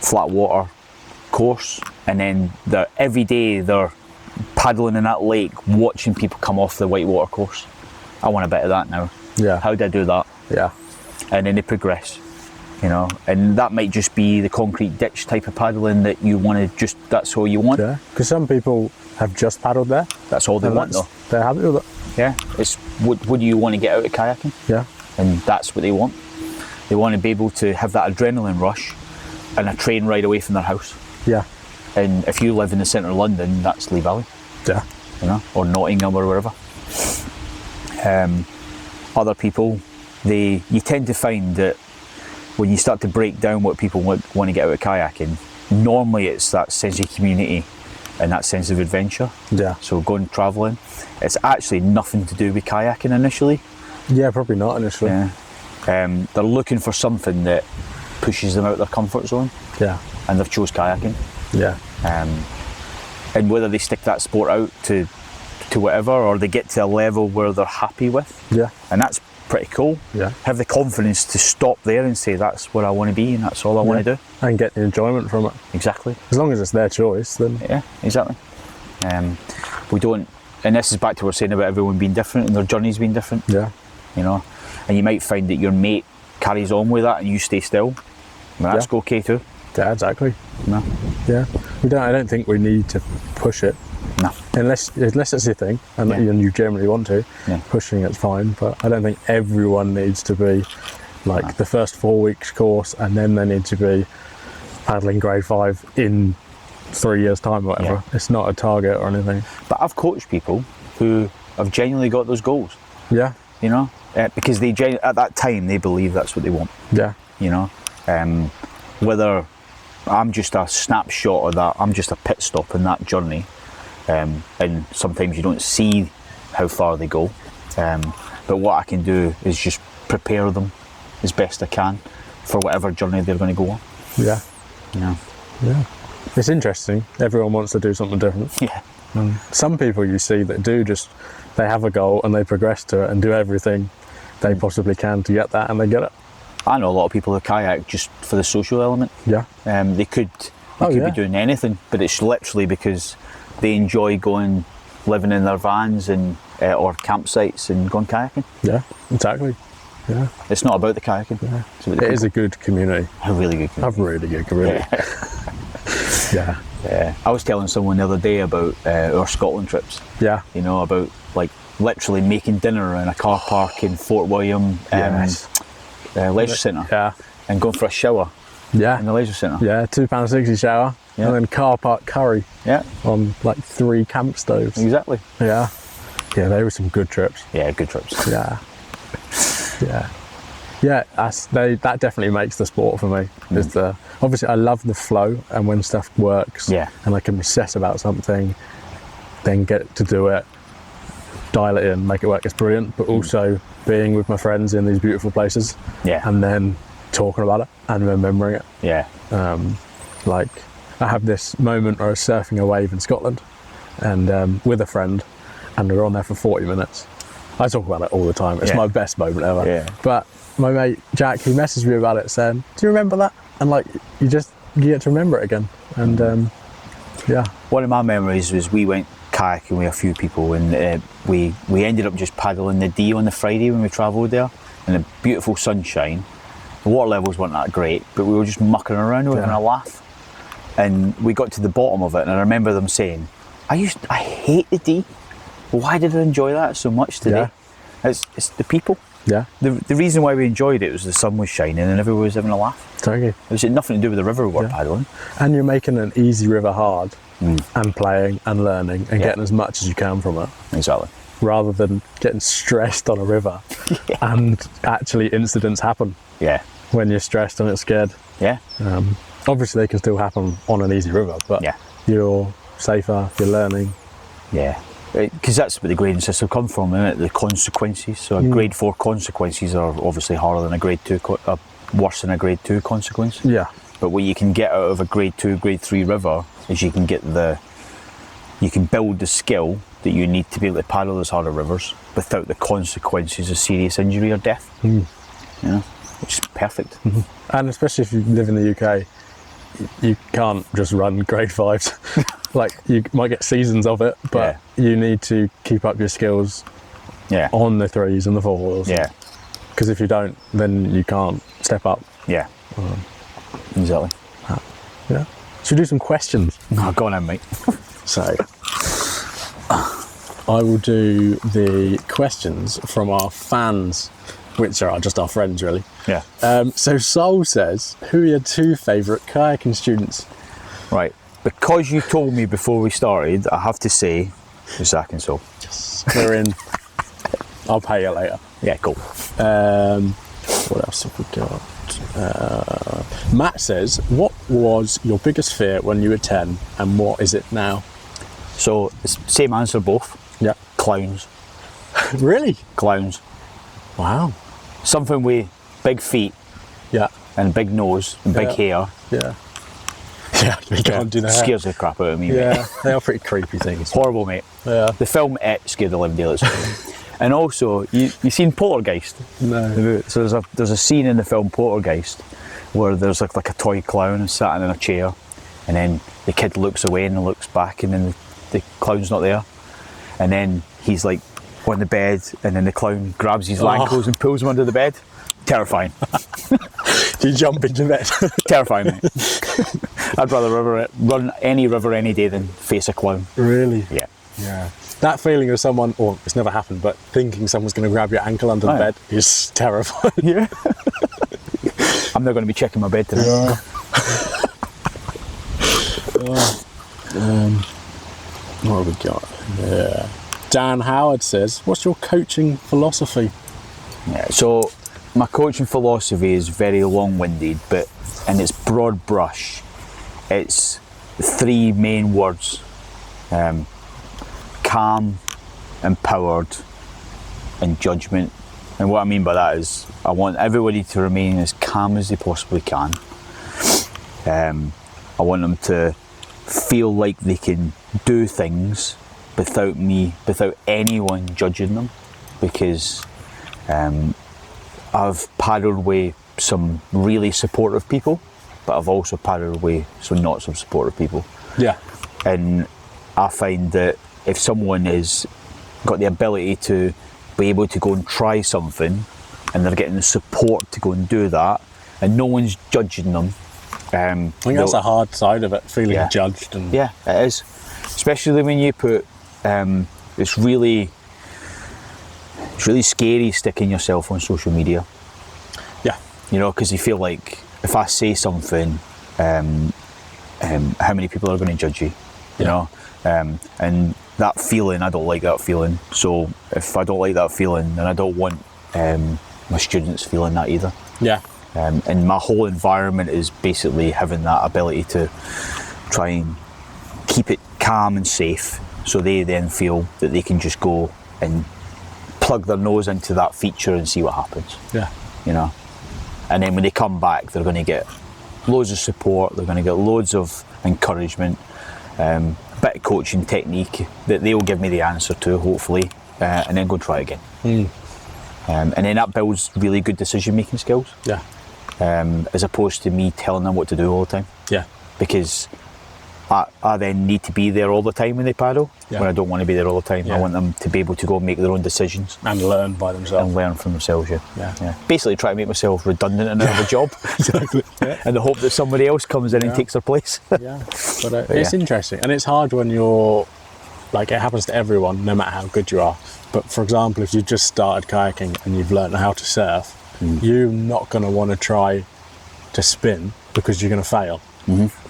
flat water course, and then every day they're paddling in that lake, watching people come off the whitewater course. I want a bit of that now. Yeah. How did I do that? Yeah. And then they progress, you know, and that might just be the concrete ditch type of paddling that you want to that's all you want. Yeah, because some people have just paddled there. That's all they want though. They're happy with it. Yeah, it's what do you want to get out of kayaking? Yeah. And that's what they want. They want to be able to have that adrenaline rush and a train ride away from their house. Yeah. And if you live in the centre of London, that's Lee Valley. Yeah. You know, or Nottingham or wherever. Other people, you tend to find that when you start to break down what people want to get out of kayaking, normally it's that sense of community and that sense of adventure. Yeah. So going travelling, it's actually nothing to do with kayaking initially. Yeah, probably not initially. Yeah. They're looking for something that pushes them out of their comfort zone. Yeah. And they've chose kayaking. Yeah. And whether they stick that sport out to whatever, or they get to a level where they're happy with. Yeah. And that's pretty cool. Yeah. Have the confidence to stop there and say that's where I want to be and that's all I want to do. And get the enjoyment from it. Exactly. As long as it's their choice, then. Yeah, exactly. We don't, and this is back to what we're saying about everyone being different and their journeys being different. Yeah. You know, and you might find that your mate carries on with that and you stay still. And that's okay too. Yeah, exactly. No. Yeah. I don't think we need to push it. No. Unless it's your thing and you generally want to. Yeah. Pushing it's fine, but I don't think everyone needs to be like the first 4 weeks course and then they need to be paddling grade 5 in 3 years time or whatever. Yeah. It's not a target or anything. But I've coached people who have genuinely got those goals. Yeah. You know, because at that time they believe that's what they want. Yeah. You know, whether I'm just a snapshot of that, I'm just a pit stop in that journey, and sometimes you don't see how far they go, but what I can do is just prepare them as best I can for whatever journey they're going to go on. Yeah. You know? Yeah. It's interesting. Everyone wants to do something different. Yeah. Some people you see that they have a goal and they progress to it and do everything they possibly can to get that, and they get it. I know a lot of people who kayak just for the social element. Yeah. They could be doing anything, but it's literally because they enjoy living in their vans and or campsites and going kayaking. Yeah, exactly. Yeah. It's not about the kayaking. Yeah. It's about It is a good community. a really good community. A really good community. Yeah. Yeah. I was telling someone the other day about our Scotland trips. Yeah. You know, about like literally making dinner in a car park in Fort William Leisure Centre. Yeah. And going for a shower Yeah. in the Leisure Centre. Yeah, £2.60 shower. Yeah. And then car park curry Yeah, on like 3 camp stoves. exactly. Yeah. Yeah, they were some good trips. Yeah, good trips. Yeah. That definitely makes the sport for me. Is obviously I love the flow, and when stuff works, and I can obsess about something, then get to do it, dial it in, make it work. It's brilliant. But also being with my friends in these beautiful places, and then talking about it and remembering it. Yeah. Like I have this moment where I was surfing a wave in Scotland, and with a friend, and we were on there for 40 minutes. I talk about it all the time. It's my best moment ever. Yeah. But my mate Jack, he messaged me about it saying, "Do you remember that?" And like you get to remember it again. And One of my memories was we went kayaking with a few people, and we ended up just paddling the Dee on the Friday when we travelled there, in the beautiful sunshine. The water levels weren't that great, but we were just mucking around, we were having a laugh. And we got to the bottom of it, and I remember them saying, I hate the Dee. Why did I enjoy that so much today? It's the people. Yeah. The reason why we enjoyed it was the sun was shining and everyone was having a laugh. Totally. It was nothing to do with the river we were paddling. And you're making an easy river hard, and playing and learning and getting as much as you can from it. Exactly. Rather than getting stressed on a river and actually incidents happen. Yeah. When you're stressed and it's scared. Yeah. Obviously they can still happen on an easy river, but you're safer, you're learning. Yeah. Because that's where the grading system comes from, isn't it? The consequences. So a grade 4 consequences are obviously harder than a grade 2, worse than a grade 2 consequence. Yeah. But what you can get out of a grade 2, grade 3 river is you can build the skill that you need to be able to paddle those harder rivers without the consequences of serious injury or death. Which is perfect. And especially if you live in the UK, you can't just run grade 5s. Like you might get seasons of it, but you need to keep up your skills on the 3s and the 4s. Yeah. Because if you don't, then you can't step up. Yeah. Exactly. Yeah. Should we do some questions? Oh, go on then, mate. So, I will do the questions from our fans, which are just our friends, really. Yeah. So Sol says, who are your 2 favourite kayaking students? Right. Because you told me before we started, I have to say, Zach and Sol. Yes. We're in. I'll pay you later. Yeah, cool. What else have we got? Matt says, what was your biggest fear when you were 10 and what is it now? So, it's same answer both. Yeah. Clowns. Really? Clowns. Wow. Something with big feet. Yeah. And big nose and big hair. Yeah. Yeah, you can't do that. Scares the crap out of me, yeah, mate. They are pretty creepy things. Horrible, mate. Yeah. The film It scared the living daylights out of me. And also, you seen Poltergeist? No. So there's a scene in the film Poltergeist where there's like a toy clown sat in a chair, and then the kid looks away and looks back, and then the clown's not there, and then he's like on the bed, and then the clown grabs his ankles and pulls him under the bed. Terrifying. You jump into bed. Terrifying, mate. I'd rather run any river any day than face a clown. Really? Yeah. Yeah. That feeling of someone, or it's never happened, but thinking someone's going to grab your ankle under the bed is terrifying. Yeah. I'm not going to be checking my bed tonight. Yeah. What have we got? Yeah. Dan Howard says, what's your coaching philosophy? Yeah, so my coaching philosophy is very long-winded, but in its broad brush, it's 3 main words: calm, empowered, and judgment. And what I mean by that is I want everybody to remain as calm as they possibly can. I want them to feel like they can do things without anyone judging them, because I've paddled with some really supportive people, but I've also paddled with some not so supportive people. Yeah. And I find that if someone has got the ability to be able to go and try something, and they're getting the support to go and do that, and no one's judging them, I think that's a hard side of it, feeling judged. And yeah, it is. Especially when you put it's really scary sticking yourself on social media. Yeah. You know, because you feel like if I say something, how many people are going to judge you? you know. And that feeling, I don't like that feeling. So if I don't like that feeling, then I don't want my students feeling that either. Yeah. And my whole environment is basically having that ability to try and keep it calm and safe, so they then feel that they can just go and plug their nose into that feature and see what happens. Yeah. You know, and then when they come back, they're going to get loads of support, they're going to get loads of encouragement, a bit of coaching technique that they will give me the answer to, hopefully, and then go and try it again. And then that builds really good decision making skills. Yeah. As opposed to me telling them what to do all the time. Yeah. Because I then need to be there all the time when they paddle, when I don't want to be there all the time. I want them to be able to go and make their own decisions. And learn by themselves. And learn from themselves, Yeah. Basically try to make myself redundant and out of a job. Exactly. And the hope that somebody else comes in and takes their place. Yeah. But it's interesting. And it's hard when you're, like, it happens to everyone, no matter how good you are. But for example, if you just started kayaking and you've learned how to surf, you're not going to want to try to spin because you're going to fail.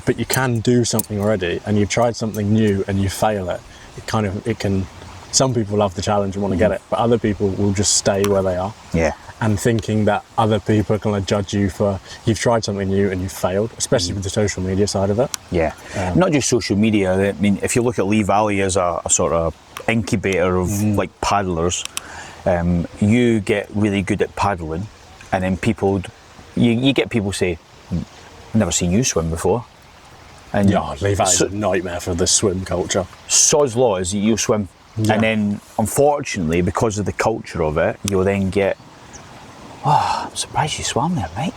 But you can do something already, and you've tried something new and you fail it. It can. Some people love the challenge and want to get it, but other people will just stay where they are. Yeah. And thinking that other people are going to judge you for you've tried something new and you've failed, especially with the social media side of it. Yeah. Not just social media. I mean, if you look at Lee Valley as a sort of incubator of like paddlers, you get really good at paddling, and then you get people say, never seen you swim before. And Lee Valley's a nightmare for the swim culture. Sod's law is that you swim. Yeah. And then, unfortunately, because of the culture of it, you'll then get, I'm surprised you swam there, mate.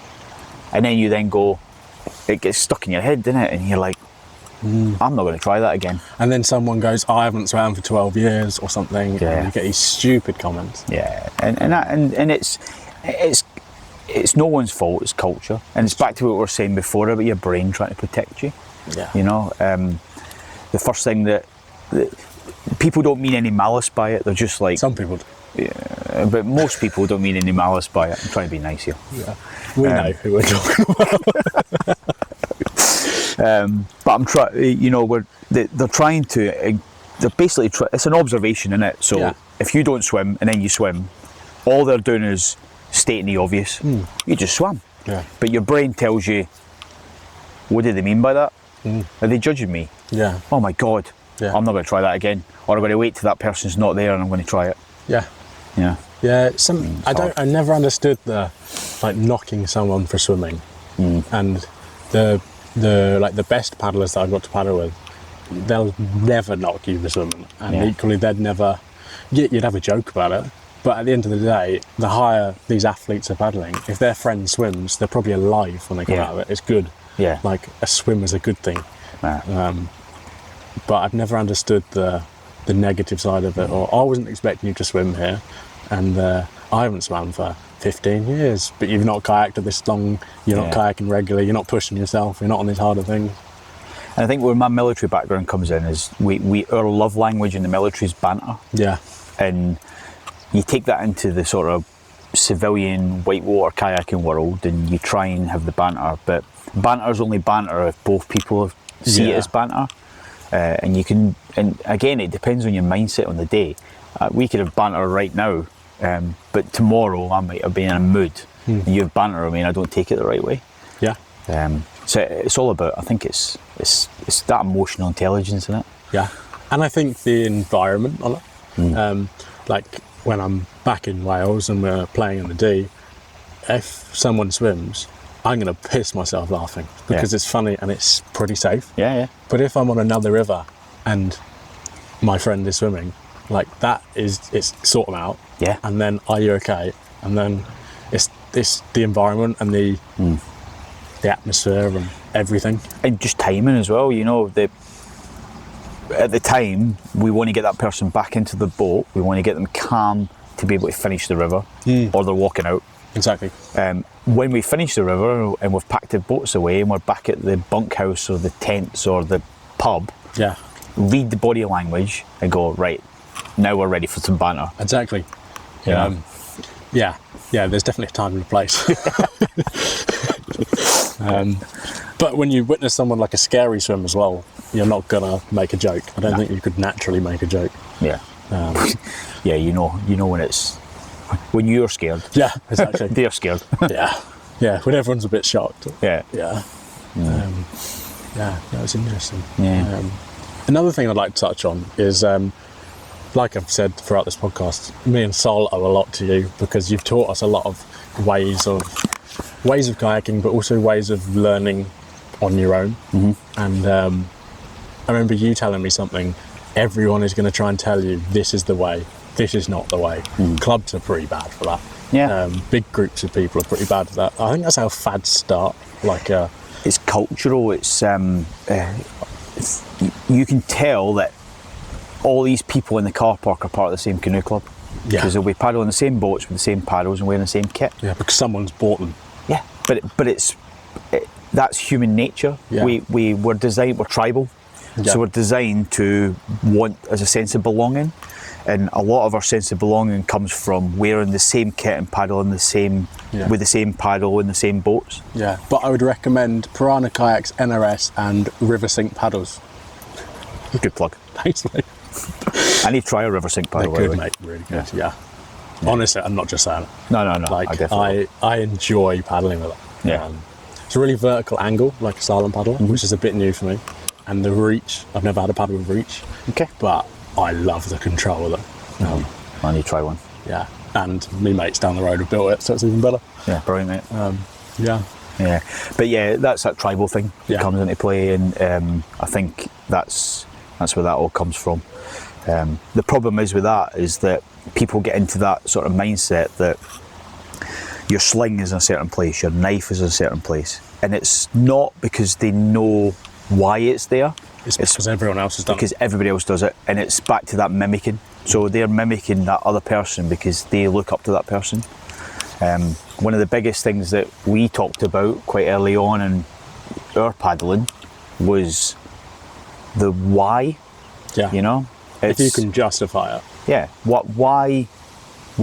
And then you then go, it gets stuck in your head, doesn't it? And you're like, I'm not going to try that again. And then someone goes, I haven't swam for 12 years or something, Yeah. and you get these stupid comments. Yeah, and it's no one's fault, it's culture. And it's back to what we were saying before about your brain trying to protect you. Yeah. You know, the first thing that people don't mean any malice by it, they're just like... Some people do. Yeah, but most people don't mean any malice by it. I'm trying to be nice here. Yeah. We know who we're talking about. But I'm trying, you know, they're trying to, they're basically, it's an observation, isn't it? So if you don't swim and then you swim, all they're doing is stating the obvious. You just swam. Yeah. But your brain tells you, what do they mean by that? Are they judging me? Yeah. Oh my God, Yeah. I'm not going to try that again. Or I'm going to wait till that person's not there and I'm going to try it. Yeah. Yeah. Yeah. I never understood the, like, knocking someone for swimming. And the best paddlers that I got to paddle with, they'll never knock you for swimming. And equally, they'd never, you'd have a joke about it. But at the end of the day, the higher these athletes are paddling, if their friend swims, they're probably alive when they come out of it. It's good. Yeah. Like, a swim is a good thing. But I've never understood the negative side of it. Or I wasn't expecting you to swim here, and I haven't swam for 15 years, but you've not kayaked for this long, you're not kayaking regularly, you're not pushing yourself, you're not on these harder things. And I think where my military background comes in is our love language in the military is banter. Yeah. And you take that into the sort of civilian whitewater kayaking world and you try and have the banter, but banter's only banter if both people see it as banter. And you can, and again, it depends on your mindset on the day. We could have banter right now, but tomorrow I might have been in a mood. And you have banter, I mean, I don't take it the right way. Yeah. So it's all about, I think it's that emotional intelligence in it. Yeah. And I think the environment on it, like when I'm back in Wales and we're playing in the D, if someone swims, I'm going to piss myself laughing because it's funny and it's pretty safe. Yeah, yeah. But if I'm on another river and my friend is swimming, like it's sort them out. Yeah. And then, are you okay? And then it's the environment and the atmosphere and everything. And just timing as well, you know, at the time, we want to get that person back into the boat, we want to get them calm to be able to finish the river, or they're walking out. Exactly. When we finish the river and we've packed the boats away and we're back at the bunkhouse or the tents or the pub, read the body language and go, right, now we're ready for some banter. Exactly. Yeah. Yeah, there's definitely a time and a place. But when you witness someone like a scary swim as well, you're not gonna make a joke. I don't think you could naturally make a joke. Yeah. Yeah, you know when you're scared. Yeah, exactly. They're scared. yeah. When everyone's a bit shocked. Yeah. Yeah. Yeah, that was interesting. Yeah. Another thing I'd like to touch on is, like I've said throughout this podcast, me and Sol owe a lot to you because you've taught us a lot of ways of kayaking, but also ways of learning on your own. And I remember you telling me something. Everyone is going to try and tell you this is the way. This is not the way. Clubs are pretty bad for that. Yeah. Big groups of people are pretty bad at that. I think that's how fads start. Like, it's cultural. It's you can tell that all these people in the car park are part of the same canoe club. Because they'll be paddling the same boats with the same paddles and wearing the same kit. Yeah, because someone's bought them. Yeah, but that's human nature. Yeah. We're tribal. Yeah. So we're designed to want as a sense of belonging, and a lot of our sense of belonging comes from wearing the same kit and paddling the same with the same paddle in the same boats. Yeah, but I would recommend Piranha Kayaks, NRS, and River Sync paddles. Good plug. Thanks, mate. I need to try a River Sync paddle. They're good, mate. Really good. Yeah. Honestly, I'm not just saying it. No. Like, I I enjoy paddling with it. Yeah. It's a really vertical angle, like a slalom paddle, which is a bit new for me. And the reach, I've never had a paddle with reach. Okay. But I love the control of it. I need to try one. Yeah. And me mates down the road have built it, so it's even better. Yeah, brilliant, mate. Yeah. Yeah, but yeah, that's that tribal thing that Yeah. comes into play, and I think that's where that all comes from. The problem is with that is that people get into that sort of mindset that your sling is in a certain place, your knife is in a certain place, and it's not because they know why it's there. It's because everyone else has done because everybody else does it, and it's back to that mimicking. So they're mimicking that other person because they look up to that person. One of the biggest things that we talked about quite early on in our paddling was the why. Yeah. You know, if you can justify it. Yeah. Why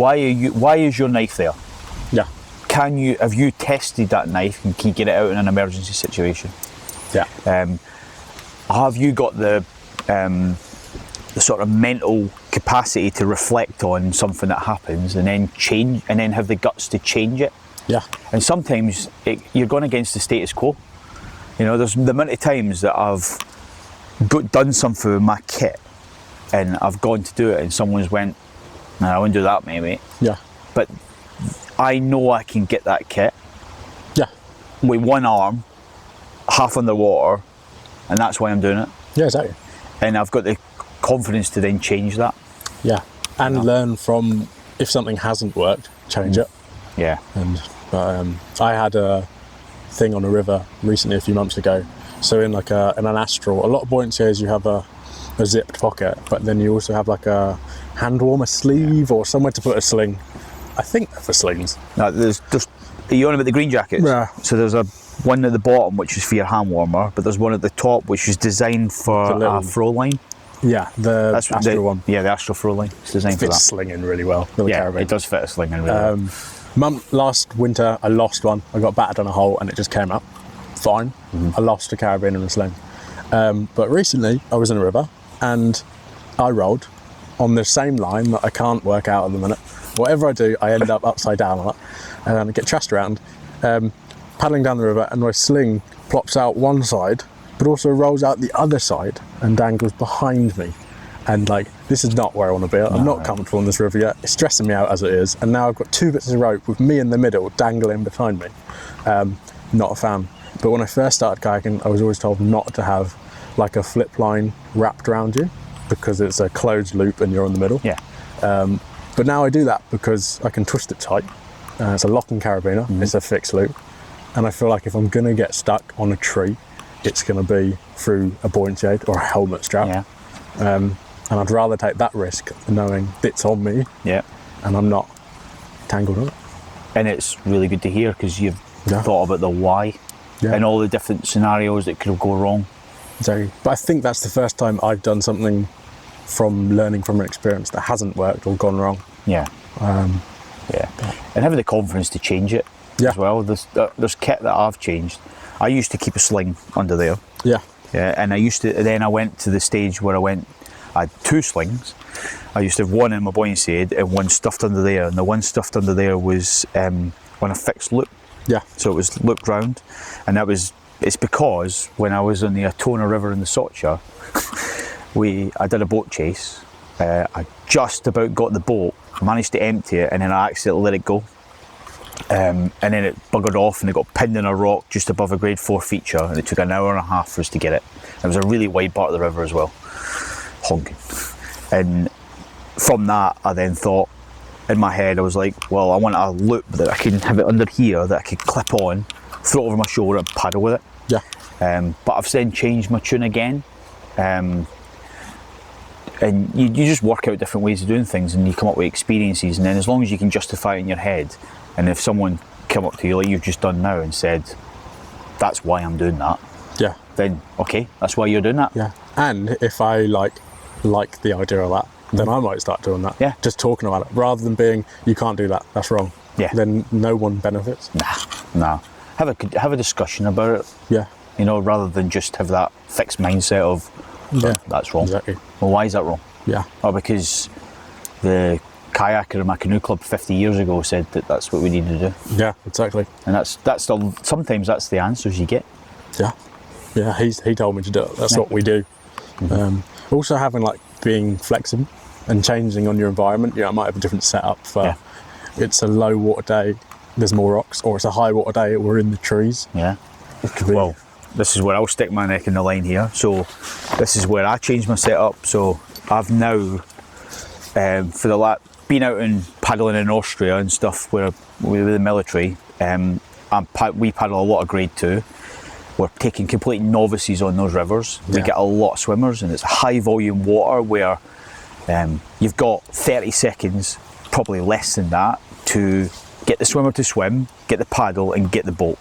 is your knife there? Yeah. Have you tested that knife and can you get it out in an emergency situation? Yeah. Have you got the sort of mental capacity to reflect on something that happens and then have the guts to change it? Yeah. And sometimes you're going against the status quo. You know, there's the amount of times that I've done something with my kit and I've gone to do it and someone's went, "No, I won't do that, mate." Yeah. But I know I can get that kit Yeah. with one arm, half underwater, and that's why I'm doing it. Yeah, exactly. And I've got the confidence to then change that. Yeah. And learn from, if something hasn't worked, change it. Yeah. But I had a thing on a river recently, a few months ago. So in like in an Astral, a lot of buoyancy is you have a zipped pocket, but then you also have like a hand warmer sleeve or somewhere to put a sling. I think they're for slings. Now, there's are you on about the green jackets? Yeah. So there's one at the bottom which is for your hand warmer, but there's one at the top which is designed for a throw line. Yeah, the Astral one. Yeah, the Astral throw line. It's designed for that. Fits slinging really well. With the carabiner. It does fit a sling in really well. Last winter, I lost one. I got battered on a hole and it just came up fine. I lost a carabiner and a sling. But recently, I was in a river and I rolled on the same line that I can't work out at the minute. Whatever I do, I end up upside down on it, and then I get trashed around, paddling down the river, and my sling plops out one side, but also rolls out the other side and dangles behind me. And like, this is not where I want to be. I'm not comfortable in this river yet. It's stressing me out as it is, and now I've got two bits of rope with me in the middle dangling behind me. Not a fan. But when I first started kayaking, I was always told not to have like a flip line wrapped around you because it's a closed loop and you're in the middle. Yeah. But now I do that because I can twist it tight. It's a locking carabiner, it's a fixed loop. And I feel like if I'm gonna get stuck on a tree, it's gonna be through a buoyancy aid or a helmet strap. Yeah. And I'd rather take that risk knowing it's on me and I'm not tangled on it. And it's really good to hear because you've thought about the why and all the different scenarios that could go wrong. Exactly. But I think that's the first time I've done something from learning from an experience that hasn't worked or gone wrong. Yeah. And having the confidence to change it as well. There's kit that I've changed I used to keep a sling under there. Yeah. Yeah, and then I went to the stage where I had 2 slings. I used to have one in my buoyancy aid and one stuffed under there, and the one stuffed under there was on a fixed loop. Yeah. So it was looped round, and it's because when I was on the Atona River in the Socha, I did a boat chase. I just about got the boat, managed to empty it, and then I accidentally let it go. And then it buggered off and it got pinned in a rock just above a grade 4 feature, and it took an hour and a half for us to get it. It was a really wide part of the river as well, honking. And from that I then thought, in my head I was like, well, I want a loop that I can have it under here that I could clip on, throw it over my shoulder and paddle with it. Yeah. But I've then changed my tune again. And you just work out different ways of doing things, and you come up with experiences, and then as long as you can justify it in your head, and if someone come up to you like you've just done now and said, that's why I'm doing that, Yeah. then okay, that's why you're doing that. Yeah. And if I like the idea of that, then I might start doing that. Yeah. Just talking about it, rather than being, you can't do that, that's wrong. Yeah. Then no one benefits. Nah. Have a discussion about it, Yeah. you know, rather than just have that fixed mindset of, Yeah. that's wrong. Exactly. Well, why is that wrong? Yeah. Or because the kayaker in my canoe club 50 years ago said that that's what we need to do. Yeah, exactly. And sometimes that's the answers you get. Yeah. Yeah, he told me to do it. That's Yeah. what we do. Also having being flexible and changing on your environment. I might have a different setup for it's a low water day, there's more rocks, or it's a high water day, we're in the trees. Yeah. Well, this is where I'll stick my neck in the line here. So this is where I changed my setup. So I've now, been out and paddling in Austria and stuff where we were the military. We paddle a lot of grade 2. We're taking complete novices on those rivers. We get a lot of swimmers, and it's high volume water where you've got 30 seconds, probably less than that, to get the swimmer to swim, get the paddle and get the boat.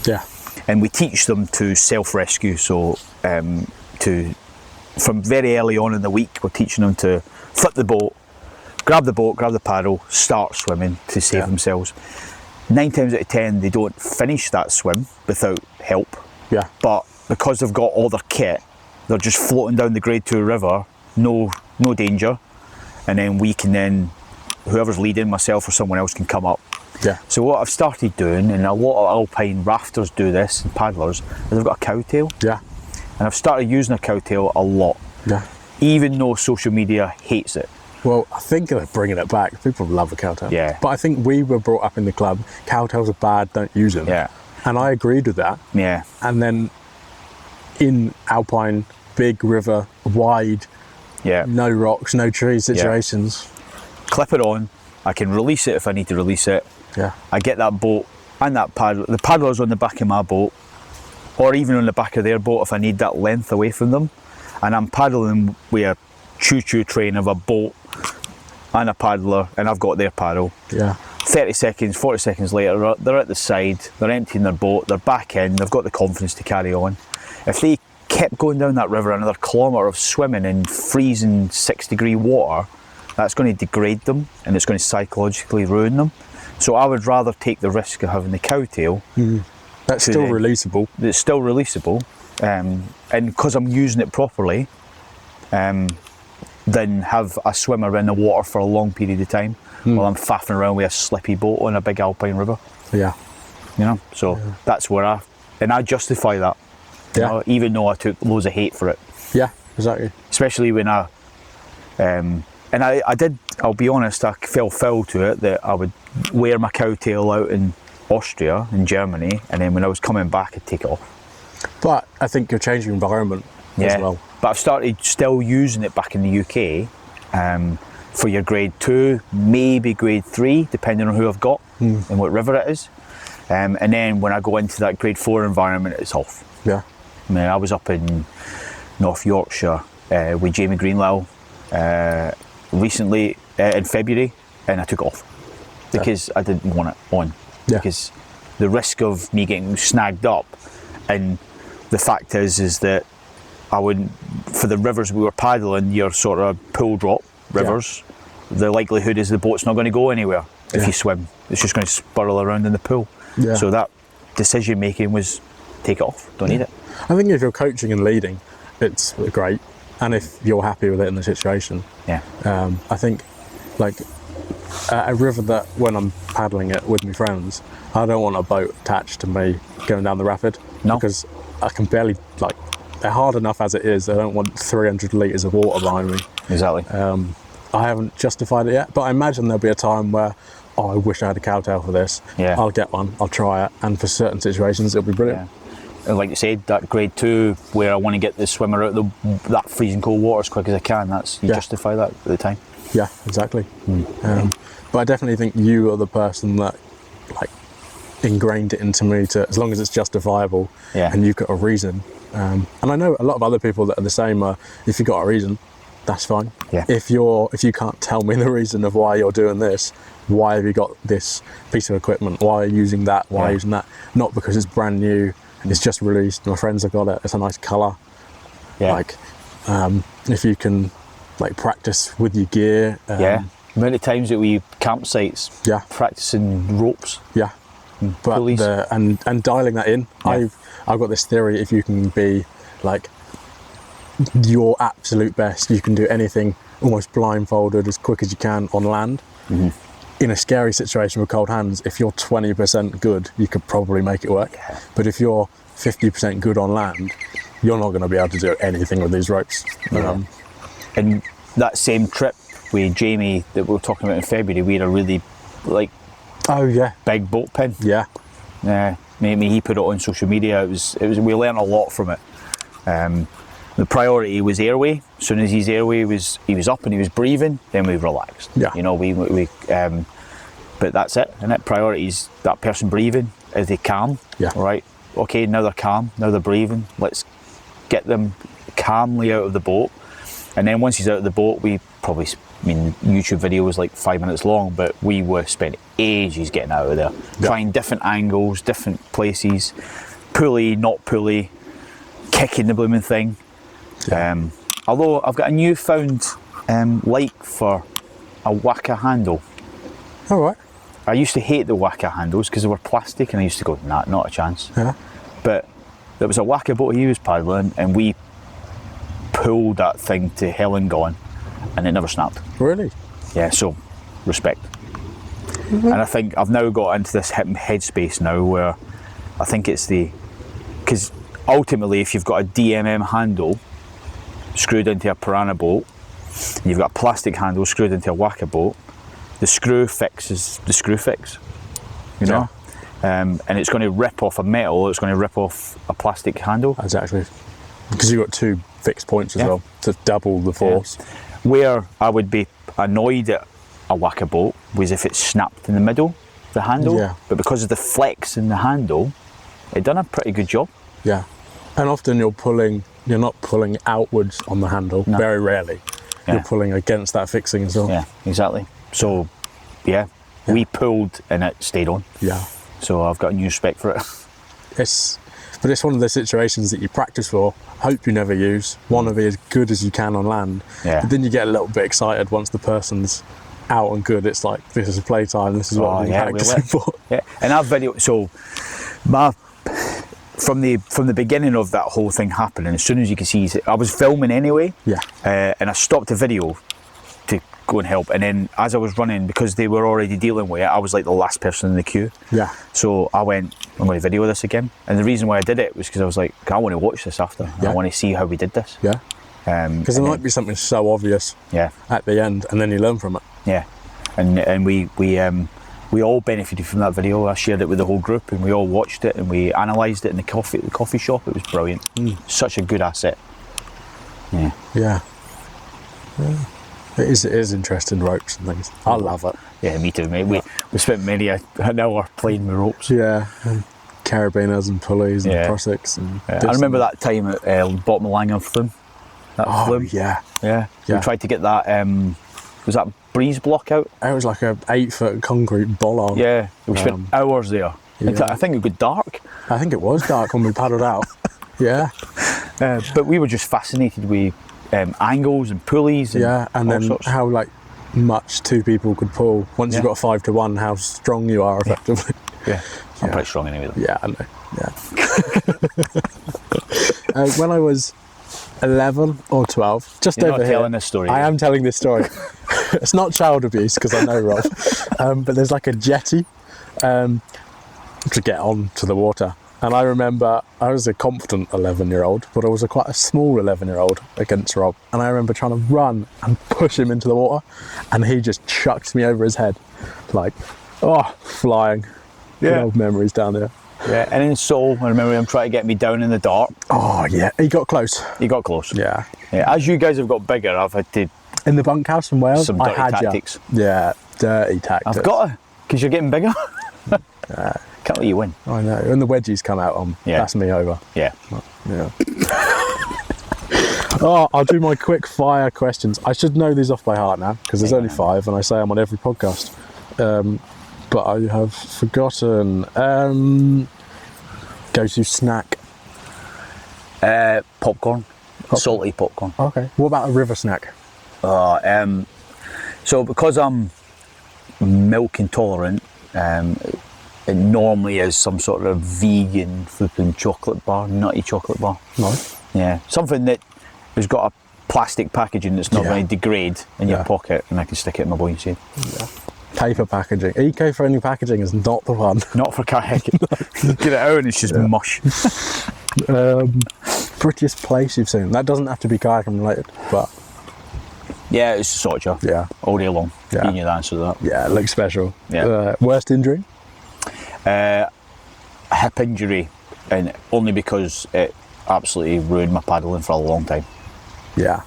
Yeah. And we teach them to self-rescue. So from very early on in the week, we're teaching them to flip the boat, grab the paddle, start swimming to save themselves. 9 times out of 10, they don't finish that swim without help. Yeah. But because they've got all their kit, they're just floating down the grade 2 river, no danger. And then whoever's leading, myself or someone else, can come up. Yeah. So what I've started doing, and a lot of alpine rafters do this, and paddlers, is they've got a cowtail. Yeah. And I've started using a cowtail a lot. Yeah. Even though social media hates it. Well, I think they're bringing it back. People love a cowtail. Yeah. But I think we were brought up in the club, cowtails are bad, don't use them. Yeah. And I agreed with that. Yeah. And then in alpine, big river, wide, Yeah. no rocks, no trees situations. Clip it on. I can release it if I need to release it. Yeah. I get that boat and that paddle. The paddler's on the back of my boat, or even on the back of their boat if I need that length away from them. And I'm paddling with a choo-choo train of a boat and a paddler, and I've got their paddle. Yeah. 30 seconds, 40 seconds later, they're at the side, they're emptying their boat, they're back in, they've got the confidence to carry on. If they kept going down that river another kilometre of swimming in freezing 6-degree water, that's going to degrade them and it's going to psychologically ruin them. So I would rather take the risk of having the cowtail. That's still releasable. It's still releasable, and because I'm using it properly, than have a swimmer in the water for a long period of time while I'm faffing around with a slippy boat on a big alpine river. Yeah. You know, so that's where I justify that. You know, even though I took loads of hate for it. Yeah, exactly. Especially when I did, I'll be honest, I fell foul to it that I would wear my cowtail out in Austria, in Germany, and then when I was coming back I'd take it off. But I think you're changing environment as well. But I've started still using it back in the UK for your grade 2, maybe grade 3, depending on who I've got and what river it is. And then when I go into that grade 4 environment, it's off. Yeah. I mean, I was up in North Yorkshire with Jamie Greenlow recently in February, and I took it off because I didn't want it on. Yeah. Because the risk of me getting snagged up, and the fact is that I wouldn't, for the rivers we were paddling, your sort of pool drop rivers, the likelihood is the boat's not going to go anywhere if you swim. It's just going to spiral around in the pool. Yeah. So that decision making was take it off. Don't need it. I think if you're coaching and leading, it's great, and if you're happy with it in the situation. Yeah. I think, like, a river that when I'm paddling it with my friends, I don't want a boat attached to me going down the rapid. No. Because I can barely, like, they're hard enough as it is. I don't want 300 litres of water behind me. Exactly. I haven't justified it yet, but I imagine there'll be a time where, oh, I wish I had a cowtail for this. Yeah. I'll get one, I'll try it, and for certain situations it'll be brilliant. Yeah. And like you said, that grade 2 where I want to get the swimmer out of that freezing cold water as quick as I can, you justify that at the time. Yeah, exactly. But I definitely think you are the person that, like, ingrained it into me to, as long as it's justifiable and you've got a reason. And I know a lot of other people that are the same. If you've got a reason, that's fine. Yeah. If you can't tell me the reason of why you're doing this, why have you got this piece of equipment? Why are you using that? Why are you using that? Not because it's brand new and it's just released. My friends have got it. It's a nice colour. Yeah. Like, if you can, like, practice with your gear. The amount of times that we campsites practicing ropes. Yeah. But pulleys. and dialing that in. Yeah. I've got this theory: if you can be, like, your absolute best, you can do anything almost blindfolded as quick as you can on land. In a scary situation with cold hands, if you're 20% good, you could probably make it work. Yeah. But if you're 50% good on land, you're not going to be able to do anything with these ropes. And that same trip with Jamie that we were talking about in February, we had a really, like, big boat pin. Yeah. Maybe he put it on social media. It was we learned a lot from it. The priority was airway. As soon as his airway he was up and he was breathing, then we relaxed. Yeah. You know, but that's it. And that priority is that person breathing. Is they calm? Yeah. Right. Okay. Now they're calm. Now they're breathing. Let's get them calmly out of the boat. And then once he's out of the boat, we probably, YouTube video was like 5 minutes long, but we were spent ages getting out of there, trying different angles, different places, pulley, not pulley, kicking the blooming thing. Although I've got a newfound like for a Waka handle. All right. I used to hate the Waka handles because they were plastic, and I used to go, nah, not a chance. Yeah. But there was a Waka boat he was paddling, and we pulled that thing to hell and gone, and it never snapped. Really? Yeah, so respect. And I think I've now got into this headspace now where I think it's because ultimately if you've got a DMM handle screwed into a piranha boat, and you've got a plastic handle screwed into a Waka boat, the screw fix is the screw fix, you know? And it's going to rip off a metal, it's going to rip off a plastic handle. Exactly. Because you've got two fixed points as well to double the force. Yeah. Where I would be annoyed at a Waka boat was if it snapped in the middle, the handle. Yeah. But because of the flex in the handle, it done a pretty good job. Yeah. And often you're not pulling outwards on the handle, very rarely. Yeah. You're pulling against that fixing as well. Yeah, exactly. So, we pulled and it stayed on. Yeah. So I've got a new respect for it. But it's one of those situations that you practice for, hope you never use, want to be as good as you can on land. Yeah. But then you get a little bit excited once the person's out and good. It's like, this is playtime, this is what I'm practicing for. Yeah, and I've video, so from the beginning of that whole thing happening, as soon as you can see, I was filming anyway. Yeah. And I stopped the video to go and help, and then as I was running, because they were already dealing with it, I was like the last person in the queue. Yeah. So I went, I'm going to video this again, and the reason why I did it was because I was like, I want to watch this after. I want to see how we did this. Yeah. Because there might be something so obvious at the end, and then you learn from it. Yeah. And we all benefited from that video. I shared it with the whole group, and we all watched it, and we analysed it in the coffee shop. It was brilliant. Such a good asset. Yeah. It is interesting, ropes and things. I love it. Yeah, me too, mate. We spent many an hour playing with ropes. Yeah, and carabiners and pulleys and prosecks. And I remember that time at bottom of Langham Flume. Flume. Yeah. We tried to get that, was that breeze block out? It was like a 8-foot concrete bollard. Yeah, we spent hours there. I think it got dark. I think it was dark when we paddled out. Yeah. But we were just fascinated with angles and pulleys. And and then sorts. how much two people could pull. Once you've got 5 to 1, how strong you are effectively. Yeah. I'm pretty strong anyway. Though. Yeah, I know. Yeah. When I was 11 or 12, just You're over not here. telling this story. I am telling this story. It's not child abuse because I know Rob, but there's like a jetty to get on to the water. And I remember I was a confident 11-year-old, but I was quite a small 11-year-old against Rob. And I remember trying to run and push him into the water, and he just chucked me over his head, like, flying. Good old memories down there. Yeah, and in Seoul, I remember him trying to get me down in the dark. Oh yeah, he got close. He got close. Yeah. As you guys have got bigger, I've had to In the bunkhouse in Wales, some I dirty had tactics. Yeah, dirty tactics. I've got to, because you're getting bigger. Can't let you win. I know. When the wedgies come out on, that's me over. Yeah. Yeah. I'll do my quick fire questions. I should know these off by heart now because there's only 5, and I say I'm on every podcast. But I have forgotten. Go-to snack. Popcorn. Salty popcorn. Okay. What about a river snack? So because I'm milk intolerant, it normally is some sort of vegan flipping chocolate bar, nutty chocolate bar. Nice. Yeah, something that has got a plastic packaging that's not going to degrade in your pocket, and I can stick it in my boy instead. Yeah. Paper packaging. Eco-friendly packaging is not the one. Not for kayaking. Get it out and it's just mush. Prettiest place you've seen? That doesn't have to be kayaking related, but... Yeah, it's Socha. Yeah. All day long. Yeah. You knew the answer to that. Yeah, it looks special. Yeah. Worst injury? A hip injury, and only because it absolutely ruined my paddling for a long time. Yeah.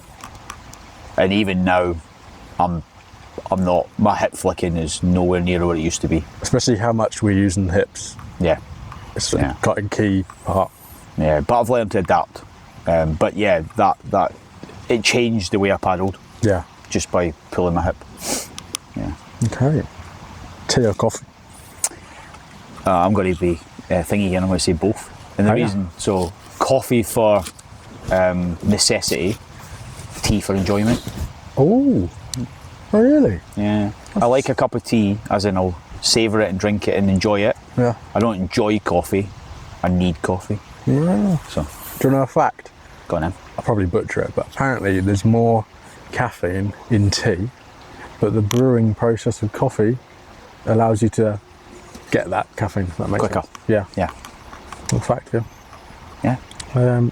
And even now, I'm not. My hip flicking is nowhere near what it used to be. Especially how much we're using hips. Yeah. It's quite a key part. Yeah, but I've learned to adapt. But yeah, that it changed the way I paddled. Yeah. Just by pulling my hip. Yeah. Okay. Tea or coffee? I'm going to be thingy again. I'm going to say both. And the reason, so coffee for necessity, tea for enjoyment. Oh, really? Yeah. I like a cup of tea, as in I'll savour it and drink it and enjoy it. Yeah. I don't enjoy coffee. I need coffee. Yeah. So, Do you know a fact? go on then. I'll probably butcher it, but apparently there's more caffeine in tea, but the brewing process of coffee allows you to get that caffeine, if that makes Quicker. sense. Yeah. Yeah. In fact, yeah. Yeah.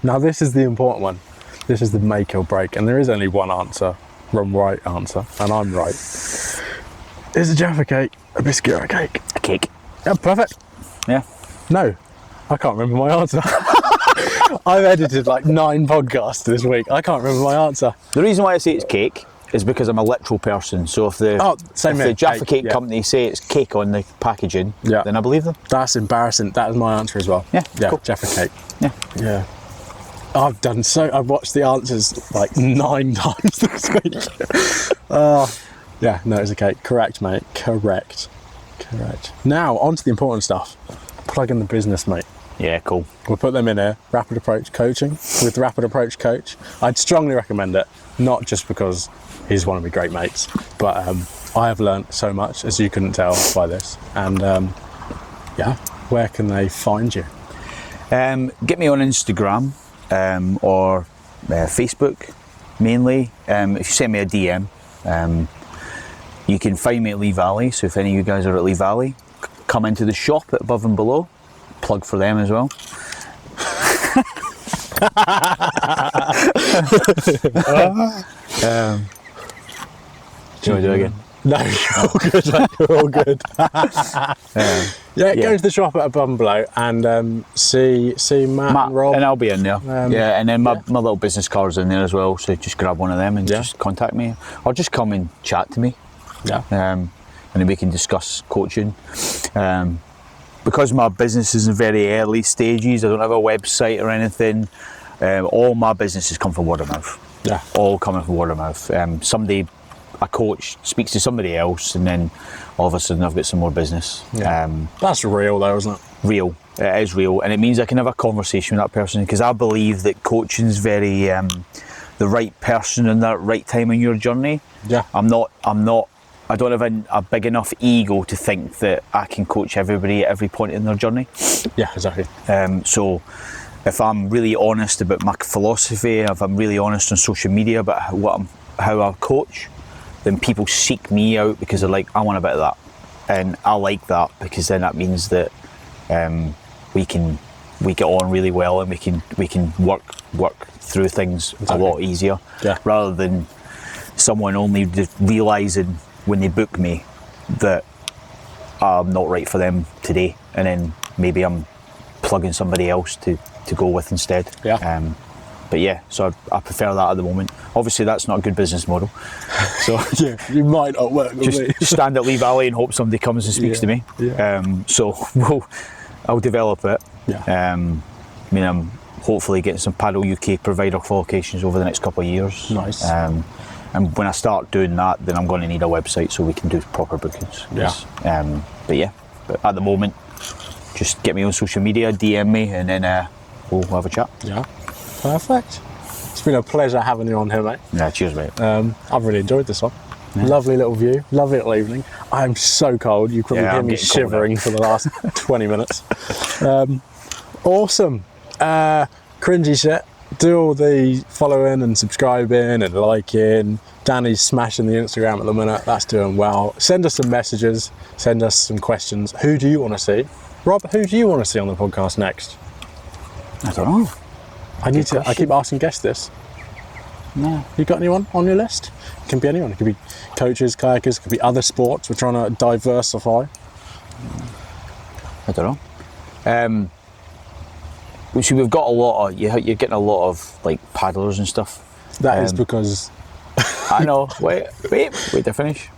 Now this is the important one. This is the make or break, and there is only one answer, one right answer, and I'm right. Is a Jaffa cake a biscuit or a cake? A cake. Yeah, perfect. Yeah. No, I can't remember my answer. I've edited like 9 podcasts this week. I can't remember my answer. The reason why I say it's cake is because I'm a literal person. So if the the Jaffa Cake company say it's cake on the packaging, then I believe them. That's embarrassing. That is my answer as well. Yeah, cool. Jaffa cake. Yeah. Yeah. I've watched the answers like 9 times this week. Yeah, no, it's a cake. Correct, mate. Correct. Now, on to the important stuff. Plug in the business, mate. Yeah, cool. We'll put them in here. Rapid Approach Coaching with Rapid Approach Coach. I'd strongly recommend it, not just because he's one of my great mates, but I have learnt so much, as you couldn't tell by this. And where can they find you? Get me on Instagram or Facebook mainly. If you send me a DM, you can find me at Lee Valley. So if any of you guys are at Lee Valley, come into the shop at Above and Below. Plug for them as well. Do you want to do it again? No, you're all good, mate. You're all good. Go to the shop at Above and Below and see Matt and Rob. And I'll be in there. And then my little business card's in there as well, so just grab one of them and just contact me. Or just come and chat to me. Yeah. And then we can discuss coaching. Because my business is in very early stages, I don't have a website or anything. All my businesses come from word of mouth. Yeah. All coming from word of mouth. A coach speaks to somebody else, and then all of a sudden I've got some more business. Yeah. That's real though, isn't it? Real. It is real, and it means I can have a conversation with that person, because I believe that coaching is very the right person in that right time in your journey. Yeah. I'm not I don't have a big enough ego to think that I can coach everybody at every point in their journey. Yeah, exactly. So if I'm really honest about my philosophy, if I'm really honest on social media about how I coach, then people seek me out because they're like, I want a bit of that. And I like that because then that means that we get on really well and we can work through things a lot easier, rather than someone only realising when they book me that I'm not right for them today, and then maybe I'm plugging somebody else to go with instead. But yeah, so I prefer that at the moment. Obviously that's not a good business model, so Yeah, you might not work with me. just stand at Lee Valley and hope somebody comes and speaks to me. So I'll develop it. I mean, I'm hopefully getting some Paddle UK provider qualifications over the next couple of years. Nice. And when I start doing that, then I'm going to need a website so we can do proper bookings. But at the moment, just get me on social media, DM me, and then we'll have a chat. Yeah, perfect. It's been a pleasure having you on here, mate. Yeah, cheers, mate. I've really enjoyed this one. Lovely little view, lovely little evening. I'm so cold, you probably hear me shivering for the last 20 minutes. Awesome. Cringy shit. Do all the following and subscribing and liking. Danny's smashing the Instagram at the minute. That's doing well. Send us some messages. Send us some questions. Who do you want to see? Rob, who do you want to see on the podcast next? I don't know. I keep asking guests this. No. You got anyone on your list? It can be anyone. It could be coaches, kayakers, it could be other sports. We're trying to diversify. I don't know. We've got a lot of, you're getting a lot of like paddlers and stuff. That is because... I know. Wait to finish.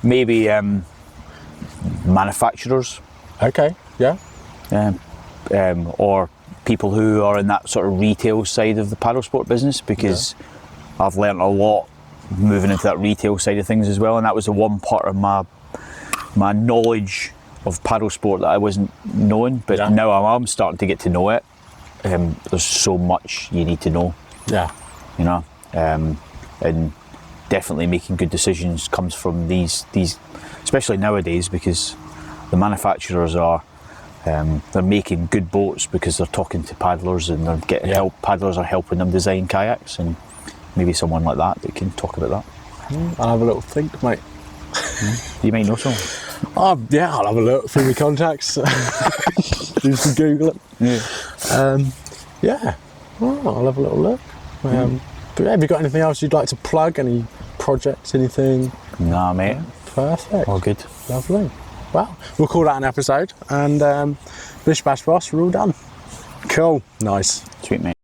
Maybe manufacturers. Okay, yeah. Or people who are in that sort of retail side of the paddle sport business, because I've learnt a lot moving into that retail side of things as well, and that was the one part of my knowledge of paddle sport that I wasn't knowing, but now I'm starting to get to know it. There's so much you need to know. Yeah. You know, and definitely making good decisions comes from these, especially nowadays, because the manufacturers are they're making good boats because they're talking to paddlers and they're getting help. Paddlers are helping them design kayaks, and maybe someone like that can talk about that. I'll have a little think, mate. You might know someone. Yeah, I'll have a look through my contacts. Do some Googling. I'll have a little look. But have you got anything else you'd like to plug? Any projects, anything? Nah, mate. Perfect. All good. Lovely. Well, we'll call that an episode, and bish bash boss, we're all done. Cool. Nice. Sweet, mate.